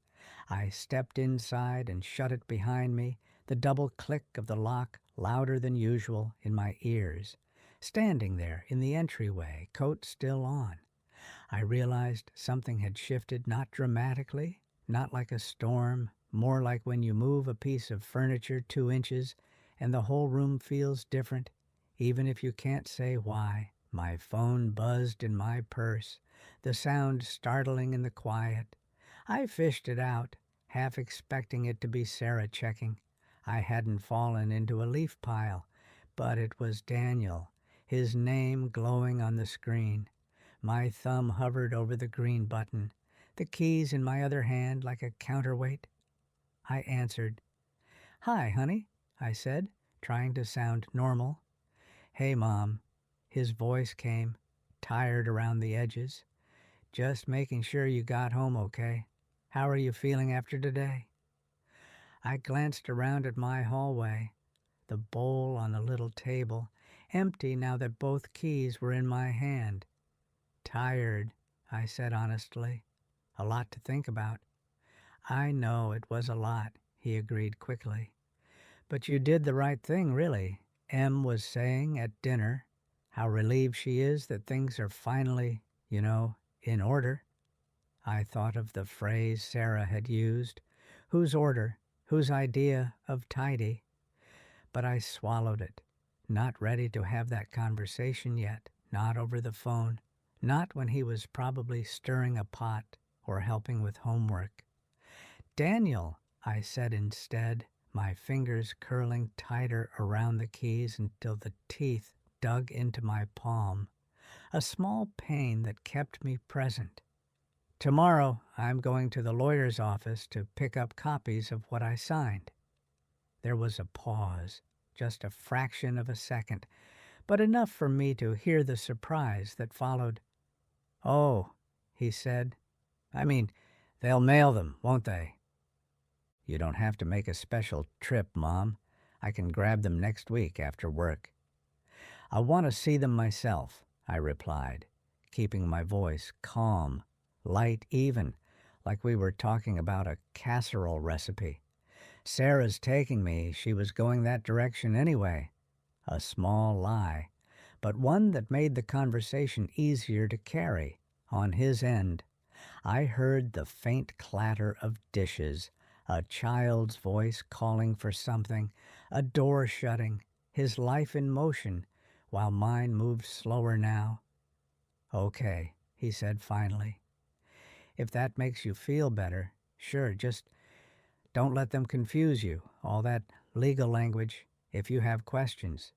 I stepped inside and shut it behind me, the double click of the lock louder than usual in my ears. Standing there in the entryway, coat still on, I realized something had shifted, not dramatically, not like a storm, more like when you move a piece of furniture 2 inches and the whole room feels different, even if you can't say why. My phone buzzed in my purse, the sound startling in the quiet. I fished it out, half expecting it to be Sarah checking. I hadn't fallen into a leaf pile, but it was Daniel, his name glowing on the screen. My thumb hovered over the green button, the keys in my other hand like a counterweight. I answered. "Hi, honey," I said, trying to sound normal. "Hey, Mom." His voice came, tired around the edges. "Just making sure you got home okay. How are you feeling after today?" I glanced around at my hallway, the bowl on the little table, empty now that both keys were in my hand. "Tired," I said honestly. "A lot to think about." "I know it was a lot," he agreed quickly. "But you did the right thing, really." Em was saying at dinner how relieved she is that things are finally, in order. I thought of the phrase Sarah had used. Whose order? Whose idea of tidy? But I swallowed it, not ready to have that conversation yet, not over the phone, not when he was probably stirring a pot or helping with homework. "Daniel," I said instead, my fingers curling tighter around the keys until the teeth dug into my palm, a small pain that kept me present. "Tomorrow I'm going to the lawyer's office to pick up copies of what I signed." There was a pause, just a fraction of a second, but enough for me to hear the surprise that followed. "Oh," he said. "I mean, they'll mail them, won't they?" "You don't have to make a special trip, Mom. I can grab them next week after work." "I want to see them myself," I replied, keeping my voice calm, light even, like we were talking about a casserole recipe. "Sarah's taking me. She was going that direction anyway." A small lie, but one that made the conversation easier to carry. On his end, I heard the faint clatter of dishes, a child's voice calling for something, a door shutting, his life in motion, while mine moved slower now. "Okay," he said finally. "If that makes you feel better, sure, just don't let them confuse you, all that legal language. If you have questions,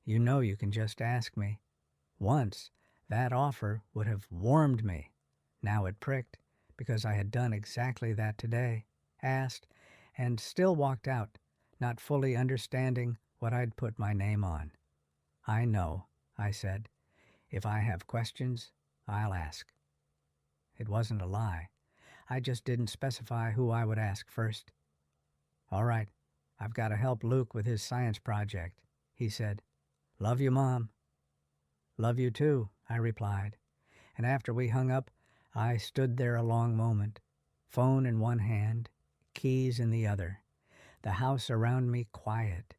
you know you can just ask me." Once, that offer would have warmed me. Now it pricked, because I had done exactly that today, asked, and still walked out, not fully understanding what I'd put my name on. "I know," I said. "If I have questions, I'll ask." It wasn't a lie. I just didn't specify who I would ask first. "All right, I've got to help Luke with his science project," he said. "Love you, Mom." "Love you too," I replied. And after we hung up, I stood there a long moment, phone in one hand, keys in the other, the house around me quiet,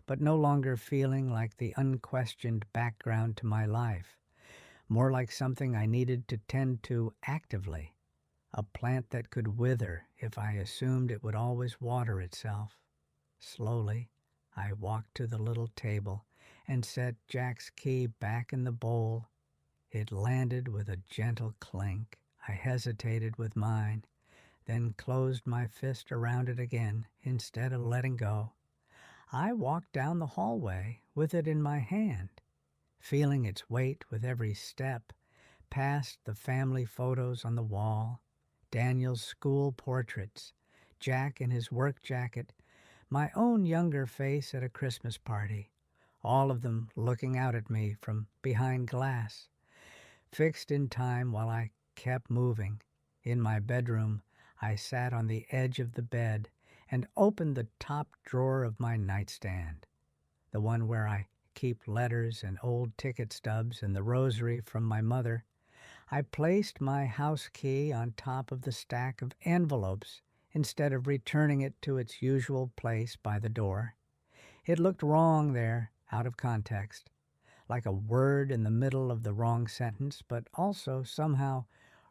but no longer feeling like the unquestioned background to my life, more like something I needed to tend to actively, a plant that could wither if I assumed it would always water itself. Slowly, I walked to the little table and set Jack's key back in the bowl. It landed with a gentle clink. I hesitated with mine, then closed my fist around it again instead of letting go. I walked down the hallway with it in my hand, feeling its weight with every step, past the family photos on the wall, Daniel's school portraits, Jack in his work jacket, my own younger face at a Christmas party, all of them looking out at me from behind glass. Fixed in time while I kept moving. In my bedroom, I sat on the edge of the bed and opened the top drawer of my nightstand, the one where I keep letters and old ticket stubs and the rosary from my mother. I placed my house key on top of the stack of envelopes instead of returning it to its usual place by the door. It looked wrong there, out of context, like a word in the middle of the wrong sentence, but also somehow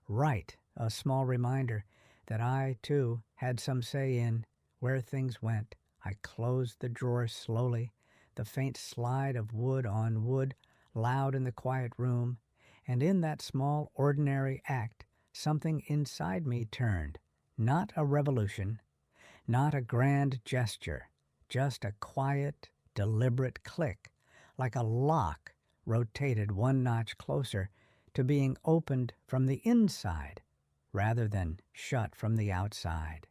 right, a small reminder that I, too, had some say in where things went, I closed the drawer slowly, the faint slide of wood on wood loud in the quiet room, and in that small ordinary act something inside me turned. Not a revolution, not a grand gesture, just a quiet, deliberate click, like a lock rotated one notch closer to being opened from the inside rather than shut from the outside.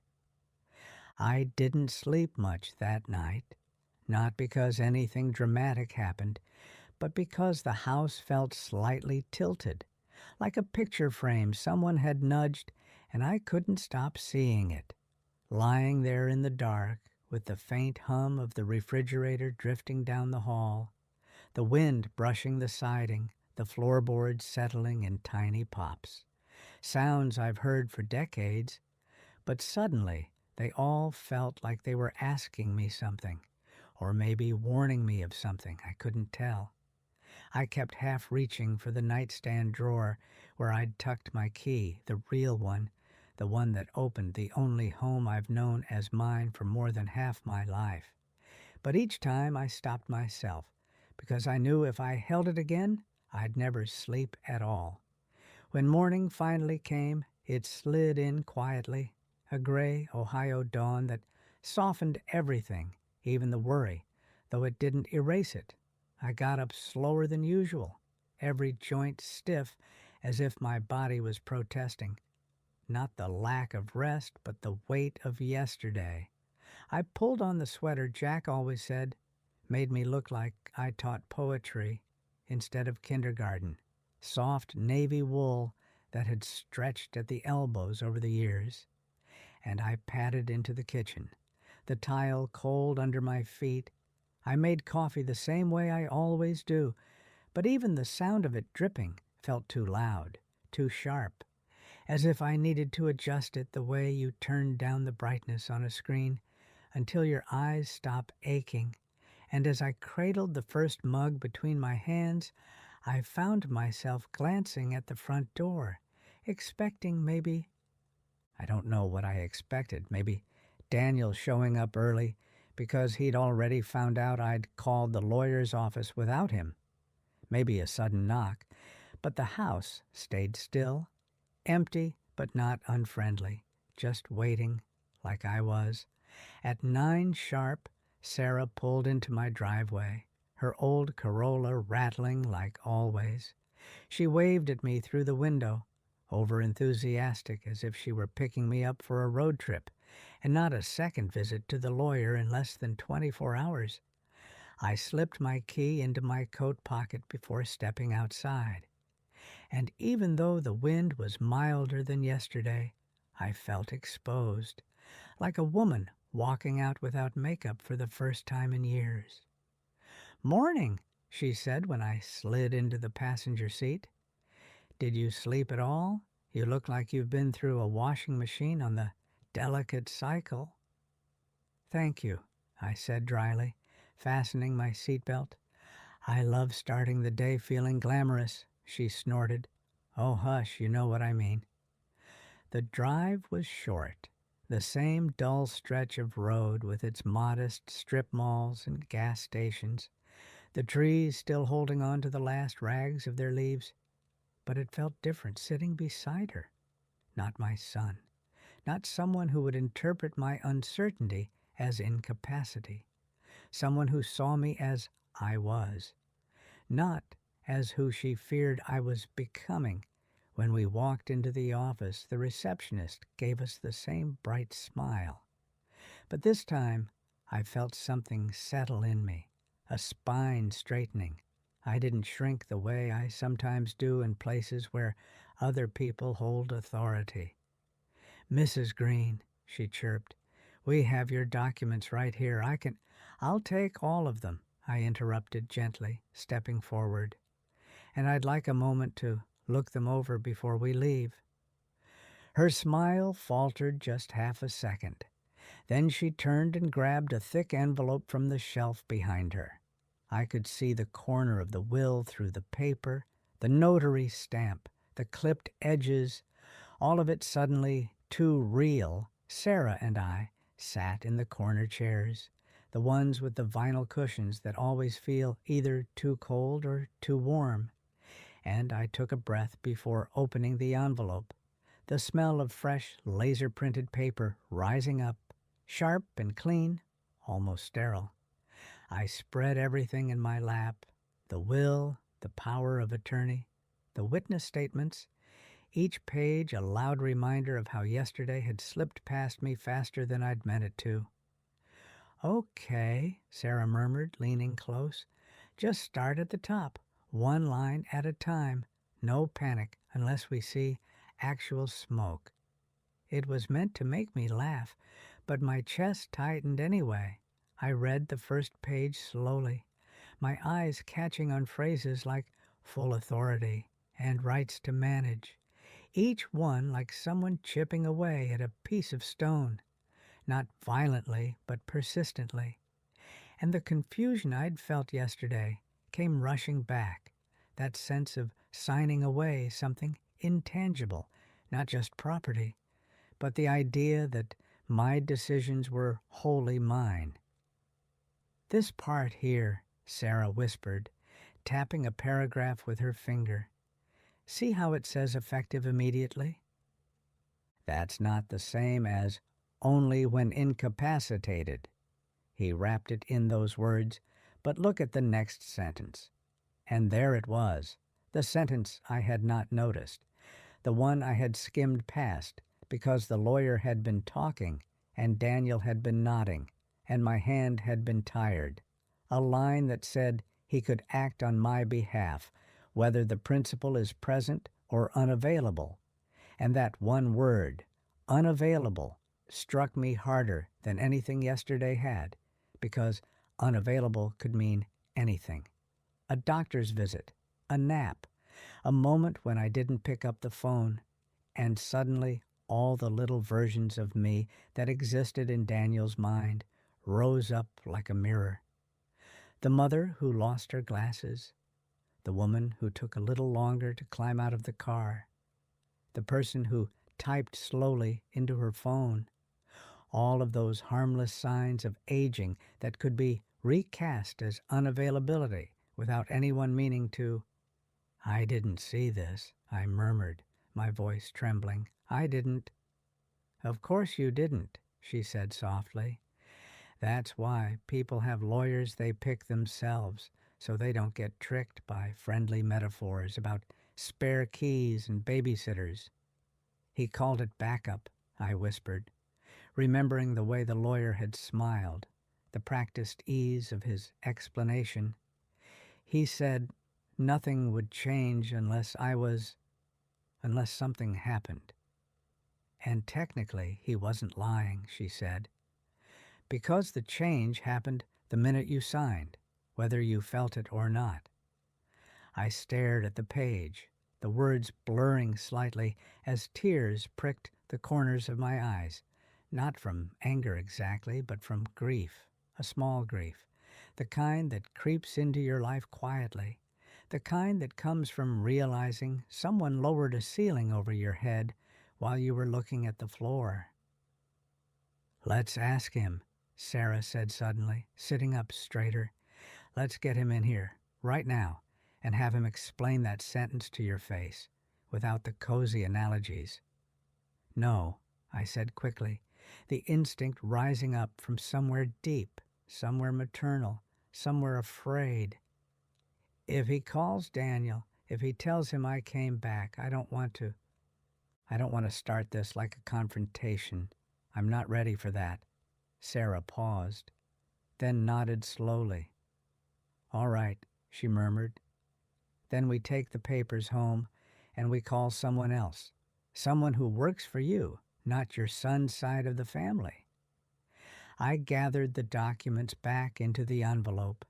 I didn't sleep much that night, not because anything dramatic happened, but because the house felt slightly tilted, like a picture frame someone had nudged, and I couldn't stop seeing it, lying there in the dark with the faint hum of the refrigerator drifting down the hall, the wind brushing the siding, the floorboards settling in tiny pops. Sounds I've heard for decades, but suddenly they all felt like they were asking me something, or maybe warning me of something I couldn't tell. I kept half reaching for the nightstand drawer where I'd tucked my key, the real one, the one that opened the only home I've known as mine for more than half my life. But each time I stopped myself, because I knew if I held it again, I'd never sleep at all. When morning finally came, it slid in quietly, a gray Ohio dawn that softened everything, even the worry, though it didn't erase it. I got up slower than usual, every joint stiff as if my body was protesting. Not the lack of rest, but the weight of yesterday. I pulled on the sweater Jack always said made me look like I taught poetry instead of kindergarten. Soft navy wool that had stretched at the elbows over the years. And I padded into the kitchen, the tile cold under my feet. I made coffee the same way I always do, but even the sound of it dripping felt too loud, too sharp, as if I needed to adjust it the way you turn down the brightness on a screen until your eyes stop aching. And as I cradled the first mug between my hands, I found myself glancing at the front door, expecting maybe, I don't know what I expected, maybe Daniel showing up early because he'd already found out I'd called the lawyer's office without him. Maybe a sudden knock, but the house stayed still, empty but not unfriendly, just waiting like I was. At 9 sharp, Sarah pulled into my driveway, her old Corolla rattling like always. She waved at me through the window, over-enthusiastic as if she were picking me up for a road trip, and not a second visit to the lawyer in less than 24 hours. I slipped my key into my coat pocket before stepping outside. And even though the wind was milder than yesterday, I felt exposed, like a woman walking out without makeup for the first time in years. "Morning," she said when I slid into the passenger seat. "Did you sleep at all? You look like you've been through a washing machine on the delicate cycle." "Thank you," I said dryly, fastening my seatbelt. "I love starting the day feeling glamorous," she snorted. "Oh, hush, you know what I mean." The drive was short, the same dull stretch of road with its modest strip malls and gas stations, the trees still holding on to the last rags of their leaves. But it felt different sitting beside her. Not my son. Not someone who would interpret my uncertainty as incapacity. Someone who saw me as I was. Not as who she feared I was becoming. When we walked into the office, the receptionist gave us the same bright smile. But this time, I felt something settle in me, a spine straightening. I didn't shrink the way I sometimes do in places where other people hold authority. "Mrs. Green," she chirped, "we have your documents right here. I'll take all of them," I interrupted gently, stepping forward. "And I'd like a moment to look them over before we leave." Her smile faltered just half a second. Then she turned and grabbed a thick envelope from the shelf behind her. I could see the corner of the will through the paper, the notary stamp, the clipped edges, all of it suddenly too real. Sarah and I sat in the corner chairs, the ones with the vinyl cushions that always feel either too cold or too warm. And I took a breath before opening the envelope, the smell of fresh laser-printed paper rising up, sharp and clean, almost sterile. I spread everything in my lap, the will, the power of attorney, the witness statements, each page a loud reminder of how yesterday had slipped past me faster than I'd meant it to. "Okay," Sarah murmured, leaning close. "Just start at the top, one line at a time. No panic unless we see actual smoke." It was meant to make me laugh, but my chest tightened anyway. I read the first page slowly, my eyes catching on phrases like full authority and rights to manage, each one like someone chipping away at a piece of stone, not violently but persistently. And the confusion I'd felt yesterday came rushing back, that sense of signing away something intangible, not just property, but the idea that my decisions were wholly mine. "This part here," Sarah whispered, tapping a paragraph with her finger. "See how it says effective immediately? That's not the same as only when incapacitated." He wrapped it in those words, but look at the next sentence. And there it was, the sentence I had not noticed, the one I had skimmed past because the lawyer had been talking and Daniel had been nodding and my hand had been tired. A line that said he could act on my behalf, whether the principal is present or unavailable. And that one word, unavailable, struck me harder than anything yesterday had, because unavailable could mean anything. A doctor's visit, a nap, a moment when I didn't pick up the phone, and suddenly all the little versions of me that existed in Daniel's mind rose up like a mirror. The mother who lost her glasses, the woman who took a little longer to climb out of the car, the person who typed slowly into her phone, all of those harmless signs of aging that could be recast as unavailability without anyone meaning to. "I didn't see this," I murmured, my voice trembling. "I didn't." "Of course you didn't," she said softly. "That's why people have lawyers they pick themselves, so they don't get tricked by friendly metaphors about spare keys and babysitters." "He called it backup," I whispered, remembering the way the lawyer had smiled, the practiced ease of his explanation. "He said nothing would change unless something happened." And technically he wasn't lying, she said, because the change happened the minute you signed, whether you felt it or not. I stared at the page, the words blurring slightly as tears pricked the corners of my eyes, not from anger exactly, but from grief, a small grief, the kind that creeps into your life quietly, the kind that comes from realizing someone lowered a ceiling over your head while you were looking at the floor. "Let's ask him," Sarah said suddenly, sitting up straighter. "Let's get him in here, right now, and have him explain that sentence to your face, without the cozy analogies." "No," I said quickly, the instinct rising up from somewhere deep, somewhere maternal, somewhere afraid. "If he calls Daniel, if he tells him I came back, I don't want to start this like a confrontation. I'm not ready for that." Sarah paused, then nodded slowly. "All right," she murmured. "Then we take the papers home and we call someone else, someone who works for you, not your son's side of the family." I gathered the documents back into the envelope,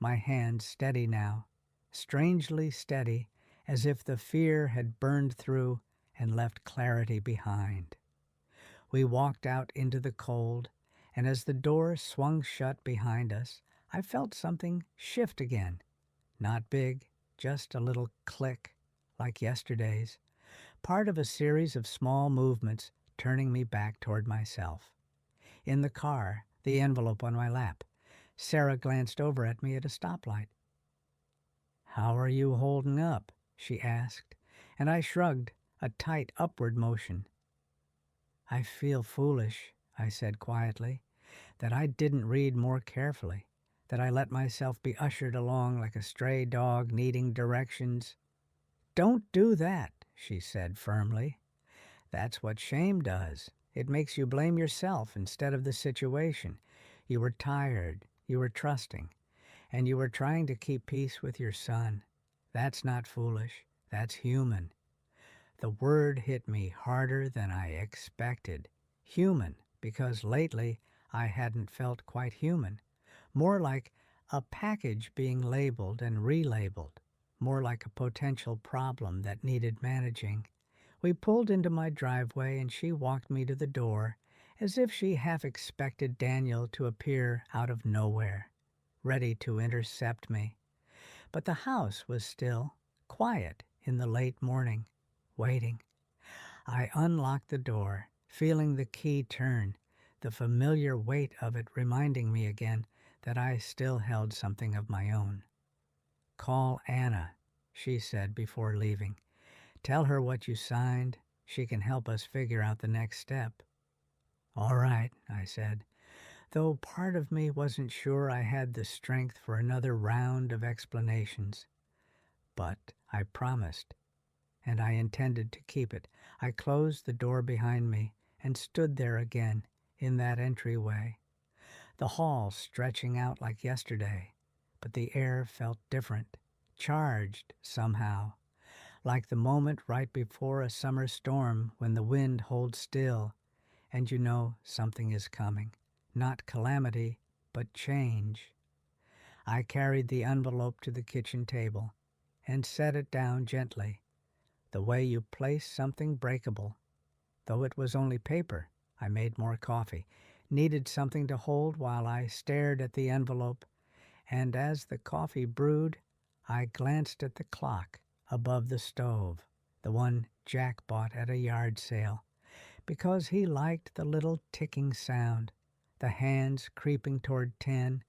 my hand steady now, strangely steady, as if the fear had burned through and left clarity behind. We walked out into the cold, and as the door swung shut behind us, I felt something shift again. Not big, just a little click, like yesterday's, part of a series of small movements turning me back toward myself. In the car, the envelope on my lap, Sarah glanced over at me at a stoplight. "How are you holding up?" she asked, and I shrugged, a tight upward motion. "I feel foolish," I said quietly, "that I didn't read more carefully, that I let myself be ushered along like a stray dog needing directions." "Don't do that," she said firmly. "That's what shame does. It makes you blame yourself instead of the situation. You were tired, you were trusting, and you were trying to keep peace with your son. That's not foolish. That's human." The word hit me harder than I expected. Human, because lately I hadn't felt quite human. More like a package being labeled and relabeled. More like a potential problem that needed managing. We pulled into my driveway and she walked me to the door, as if she half expected Daniel to appear out of nowhere, ready to intercept me. But the house was still, quiet in the late morning, waiting. I unlocked the door, feeling the key turn, the familiar weight of it reminding me again that I still held something of my own. "Call Anna," she said before leaving. "Tell her what you signed. She can help us figure out the next step." "All right," I said, though part of me wasn't sure I had the strength for another round of explanations. But I promised, and I intended to keep it. I closed the door behind me and stood there again in that entryway. The hall stretching out like yesterday, but the air felt different, charged somehow, like the moment right before a summer storm when the wind holds still and you know something is coming. Not calamity, but change. I carried the envelope to the kitchen table and set it down gently, the way you place something breakable. Though it was only paper, I made more coffee, needed something to hold while I stared at the envelope, and as the coffee brewed, I glanced at the clock above the stove, the one Jack bought at a yard sale, because he liked the little ticking sound, the hands creeping toward 10,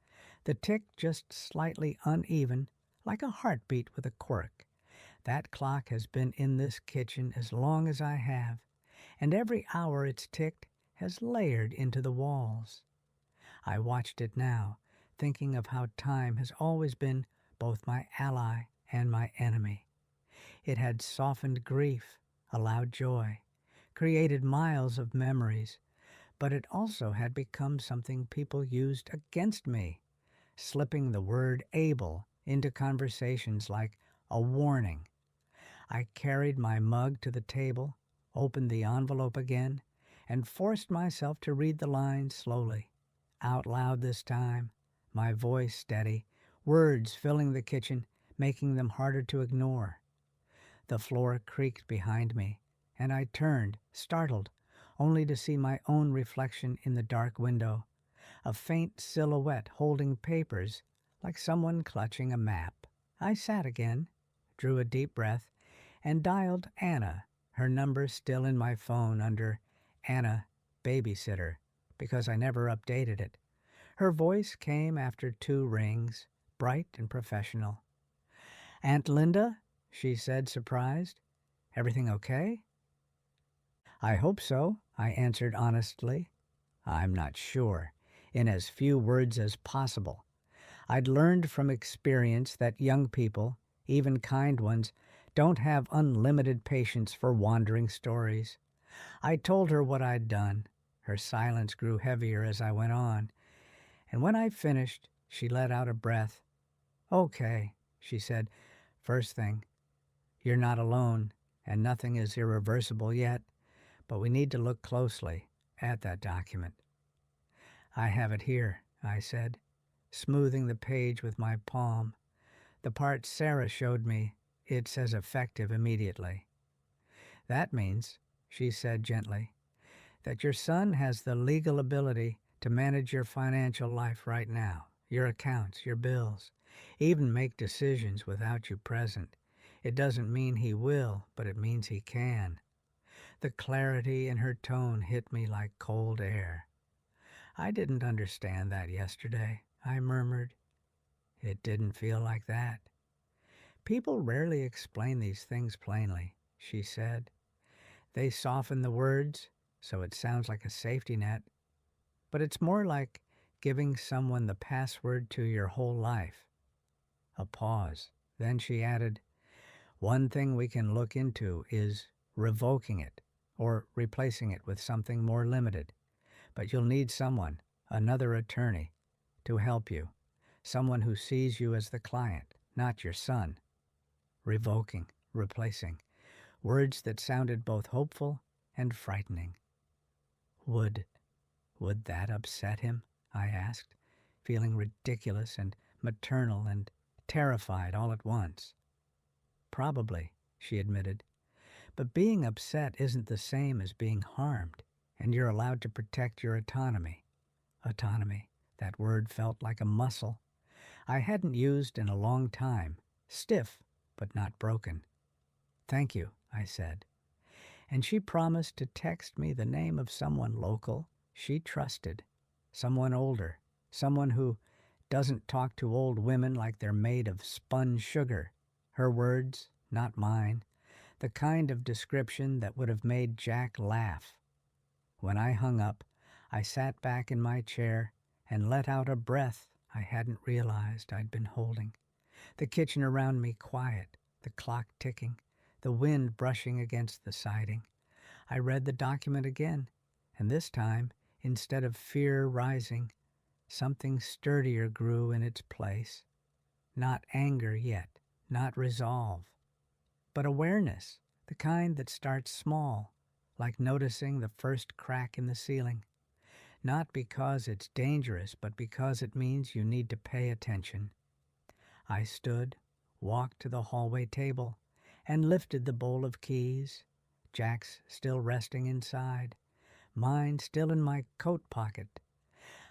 the tick just slightly uneven, like a heartbeat with a quirk. That clock has been in this kitchen as long as I have, and every hour it's ticked has layered into the walls. I watched it now, thinking of how time has always been both my ally and my enemy. It had softened grief, allowed joy, created miles of memories, but it also had become something people used against me, slipping the word able into conversations like a warning. I carried my mug to the table, opened the envelope again, and forced myself to read the lines slowly, out loud this time, my voice steady, words filling the kitchen, making them harder to ignore. The floor creaked behind me, and I turned, startled, only to see my own reflection in the dark window, a faint silhouette holding papers like someone clutching a map. I sat again, drew a deep breath, and dialed Anna, her number still in my phone under Anna Babysitter, because I never updated it. Her voice came after 2 rings, bright and professional. "Aunt Linda?" she said, surprised. "Everything okay?" "I hope so," I answered honestly. "I'm not sure," in as few words as possible. I'd learned from experience that young people, even kind ones, don't have unlimited patience for wandering stories. I told her what I'd done. Her silence grew heavier as I went on, and when I finished, she let out a breath. "Okay," she said. "First thing, you're not alone, and nothing is irreversible yet, but we need to look closely at that document." "I have it here," I said, smoothing the page with my palm. "The part Sarah showed me, it says effective immediately." "That means," she said gently, "that your son has the legal ability to manage your financial life right now, your accounts, your bills, even make decisions without you present. It doesn't mean he will, but it means he can." The clarity in her tone hit me like cold air. I didn't understand that yesterday. I murmured. It didn't feel like that. People rarely explain these things plainly, she said. They soften the words so it sounds like a safety net, but it's more like giving someone the password to your whole life. A pause. Then she added, one thing we can look into is revoking it or replacing it with something more limited. But you'll need someone, another attorney, to help you. Someone who sees you as the client, not your son. Revoking, replacing. Words that sounded both hopeful and frightening. Would that upset him? I asked, feeling ridiculous and maternal and terrified all at once. Probably, she admitted. But being upset isn't the same as being harmed, and you're allowed to protect your autonomy. Autonomy. That word felt like a muscle I hadn't used in a long time, stiff but not broken. Thank you, I said. And she promised to text me the name of someone local she trusted, someone older, someone who doesn't talk to old women like they're made of spun sugar. Her words, not mine, the kind of description that would have made Jack laugh. When I hung up, I sat back in my chair and let out a breath I hadn't realized I'd been holding. The kitchen around me quiet, the clock ticking, the wind brushing against the siding. I read the document again, and this time, instead of fear rising, something sturdier grew in its place. Not anger yet, not resolve, but awareness, the kind that starts small, like noticing the first crack in the ceiling. Not because it's dangerous, but because it means you need to pay attention. I stood, walked to the hallway table, and lifted the bowl of keys, Jack's still resting inside, mine still in my coat pocket.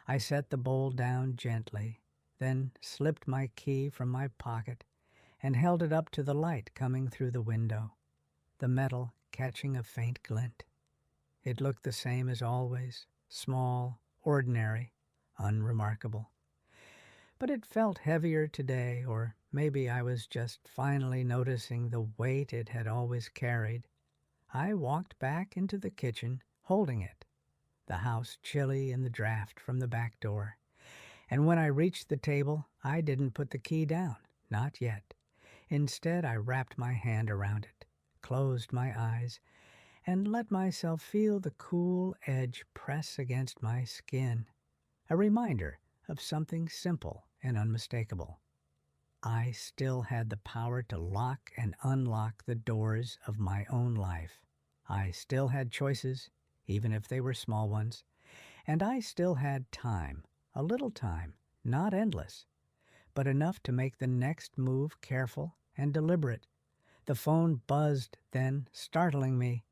I set the bowl down gently, then slipped my key from my pocket and held it up to the light coming through the window, the metal catching a faint glint. It looked the same as always, small, ordinary, unremarkable. But it felt heavier today, or maybe I was just finally noticing the weight it had always carried. I walked back into the kitchen, holding it, the house chilly in the draft from the back door. And when I reached the table, I didn't put the key down, not yet. Instead, I wrapped my hand around it, closed my eyes, and let myself feel the cool edge press against my skin, a reminder of something simple and unmistakable. I still had the power to lock and unlock the doors of my own life. I still had choices, even if they were small ones, and I still had time, a little time, not endless, but enough to make the next move careful and deliberate. The phone buzzed then, startling me,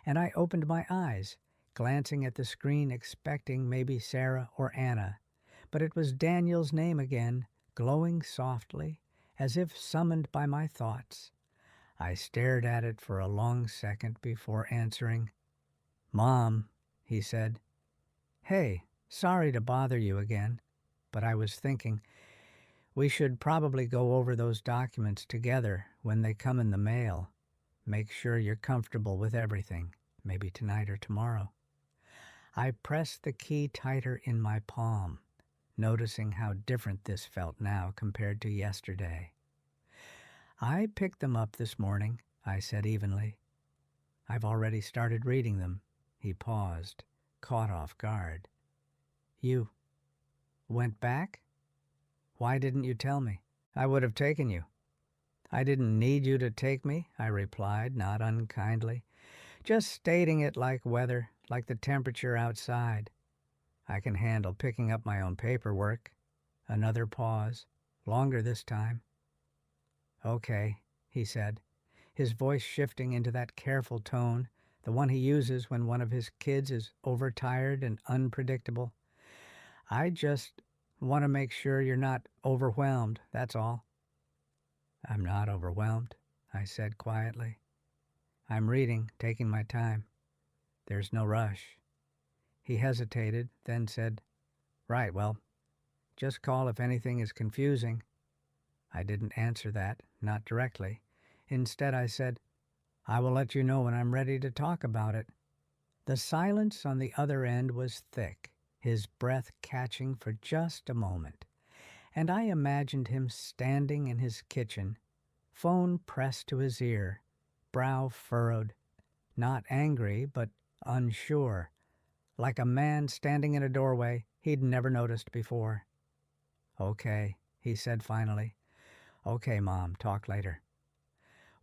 and I opened my eyes, glancing at the screen expecting maybe Sarah or Anna. But it was Daniel's name again, glowing softly, as if summoned by my thoughts. I stared at it for a long second before answering. "Mom," he said. "Hey, sorry to bother you again, but I was thinking we should probably go over those documents together when they come in the mail. Make sure you're comfortable with everything, maybe tonight or tomorrow." I pressed the key tighter in my palm, noticing how different this felt now compared to yesterday. "I picked them up this morning," I said evenly. "I've already started reading them." He paused, caught off guard. "You went back? Why didn't you tell me? I would have taken you." "I didn't need you to take me," I replied, not unkindly. "Just stating it like weather, like the temperature outside. I can handle picking up my own paperwork." Another pause, longer this time. "Okay," he said, his voice shifting into that careful tone, the one he uses when one of his kids is overtired and unpredictable. "I just want to make sure you're not overwhelmed, that's all." "I'm not overwhelmed," I said quietly. "I'm reading, taking my time. There's no rush." He hesitated, then said, "Right, well, Just call if anything is confusing." I didn't answer that, not directly. Instead, I said, "I will let you know when I'm ready to talk about it." The silence on the other end was thick, his breath catching for just a moment, and I imagined him standing in his kitchen, phone pressed to his ear, brow furrowed, not angry, but unsure, like a man standing in a doorway he'd never noticed before. "Okay," he said finally. "Okay, Mom, talk later."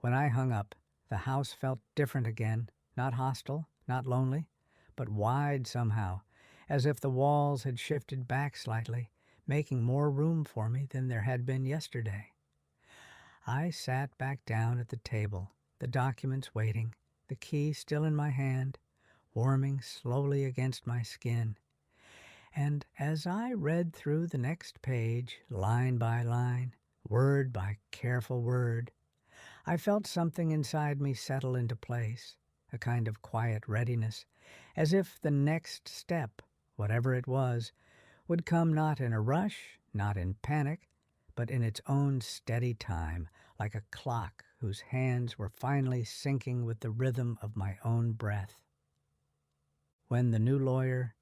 When I hung up, the house felt different again, not hostile, not lonely, but wide somehow, as if the walls had shifted back slightly, making more room for me than there had been yesterday. I sat back down at the table, the documents waiting, the key still in my hand, warming slowly against my skin. And as I read through the next page, line by line, word by careful word, I felt something inside me settle into place, a kind of quiet readiness, as if the next step, whatever it was, would come not in a rush, not in panic, but in its own steady time, like a clock whose hands were finally syncing with the rhythm of my own breath. When the new lawyer,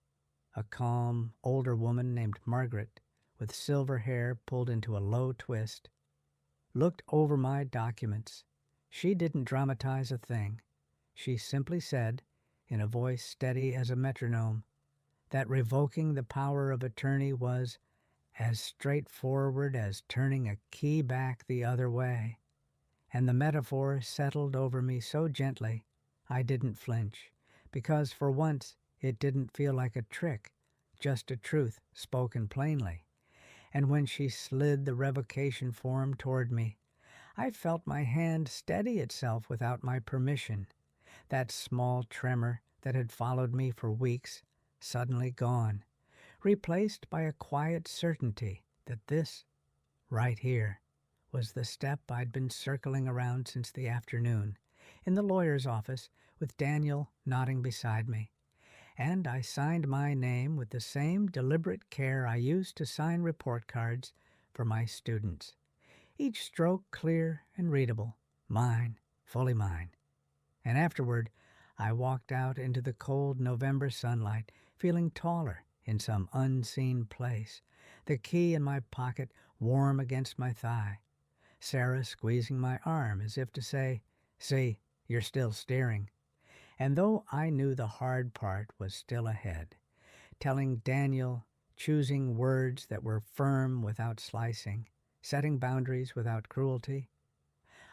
a calm, older woman named Margaret, with silver hair pulled into a low twist, looked over my documents, she didn't dramatize a thing. She simply said, in a voice steady as a metronome, that revoking the power of attorney was as straightforward as turning a key back the other way. And the metaphor settled over me so gently I didn't flinch, because for once it didn't feel like a trick, just a truth spoken plainly. And when she slid the revocation form toward me, I felt my hand steady itself without my permission, that small tremor that had followed me for weeks suddenly gone, replaced by a quiet certainty that this, right here, was the step I'd been circling around since the afternoon, in the lawyer's office with Daniel nodding beside me. And I signed my name with the same deliberate care I used to sign report cards for my students. Each stroke clear and readable, mine, fully mine. And afterward, I walked out into the cold November sunlight, feeling taller in some unseen place, the key in my pocket warm against my thigh, Sarah squeezing my arm as if to say, "See, you're still steering." And though I knew the hard part was still ahead, telling Daniel, choosing words that were firm without slicing, setting boundaries without cruelty,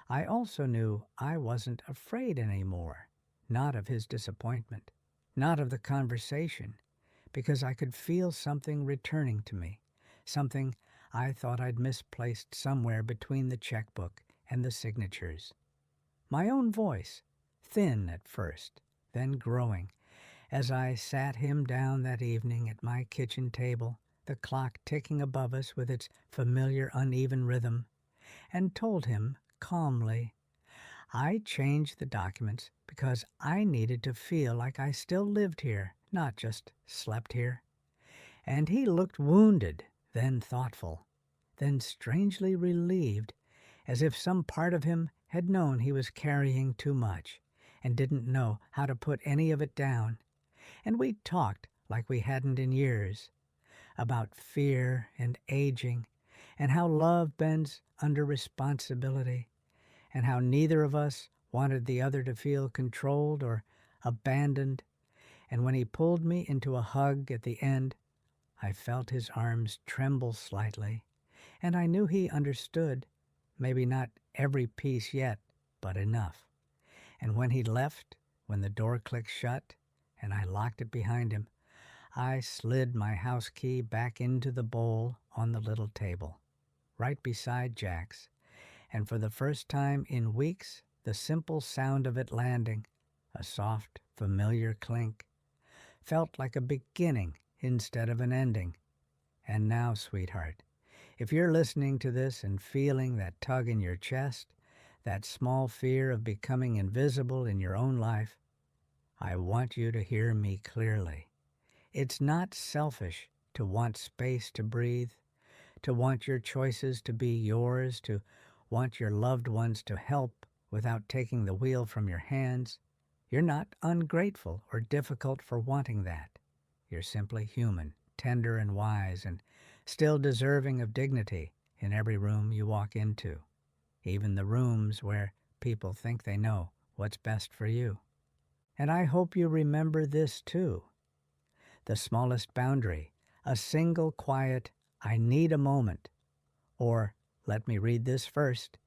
I also knew I wasn't afraid anymore, not of his disappointment, not of the conversation, because I could feel something returning to me, something I thought I'd misplaced somewhere between the checkbook and the signatures. My own voice, thin at first, then growing, as I sat him down that evening at my kitchen table, the clock ticking above us with its familiar uneven rhythm, and told him calmly, I changed the documents because I needed to feel like I still lived here, not just slept here. And he looked wounded, then thoughtful, then strangely relieved, as if some part of him had known he was carrying too much and didn't know how to put any of it down. And we talked like we hadn't in years, about fear and aging, and how love bends under responsibility, and how neither of us wanted the other to feel controlled or abandoned. And when he pulled me into a hug at the end, I felt his arms tremble slightly, and I knew he understood, maybe not every piece yet, but enough. And when he left, when the door clicked shut, and I locked it behind him, I slid my house key back into the bowl on the little table, right beside Jack's, and for the first time in weeks, the simple sound of it landing, a soft, familiar clink, felt like a beginning instead of an ending. And now, sweetheart, if you're listening to this and feeling that tug in your chest, that small fear of becoming invisible in your own life, I want you to hear me clearly. It's not selfish to want space to breathe, to want your choices to be yours, to want your loved ones to help without taking the wheel from your hands. You're not ungrateful or difficult for wanting that. You're simply human, tender and wise, and still deserving of dignity in every room you walk into, even the rooms where people think they know what's best for you. And I hope you remember this too. The smallest boundary, a single quiet, "I need a moment," or "let me read this first,"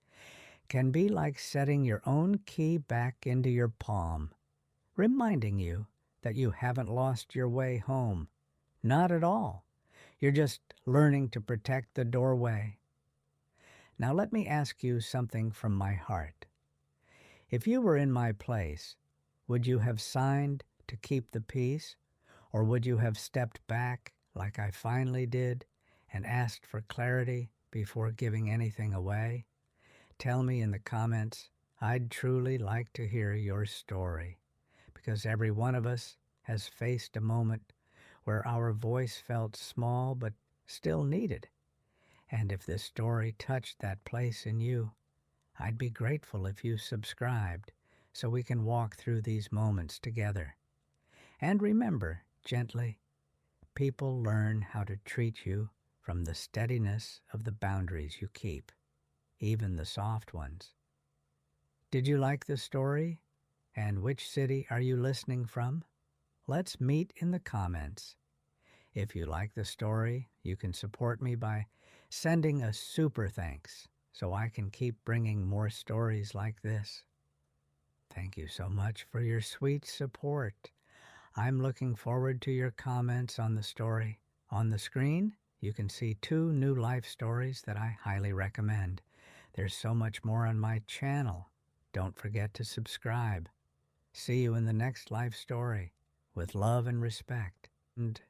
can be like setting your own key back into your palm, reminding you that you haven't lost your way home. Not at all. You're just learning to protect the doorway. Now let me ask you something from my heart. If you were in my place, would you have signed to keep the peace, or would you have stepped back like I finally did and asked for clarity before giving anything away? Tell me in the comments. I'd truly like to hear your story, because every one of us has faced a moment where our voice felt small but still needed. And if this story touched that place in you, I'd be grateful if you subscribed so we can walk through these moments together. And remember, gently, people learn how to treat you from the steadiness of the boundaries you keep, even the soft ones. Did you like the story? And which city are you listening from? Let's meet in the comments. If you like the story, you can support me by sending a super thanks so I can keep bringing more stories like this. Thank you so much for your sweet support. I'm looking forward to your comments on the story. On the screen, you can see 2 new life stories that I highly recommend. There's so much more on my channel. Don't forget to subscribe. See you in the next life story with love and respect. And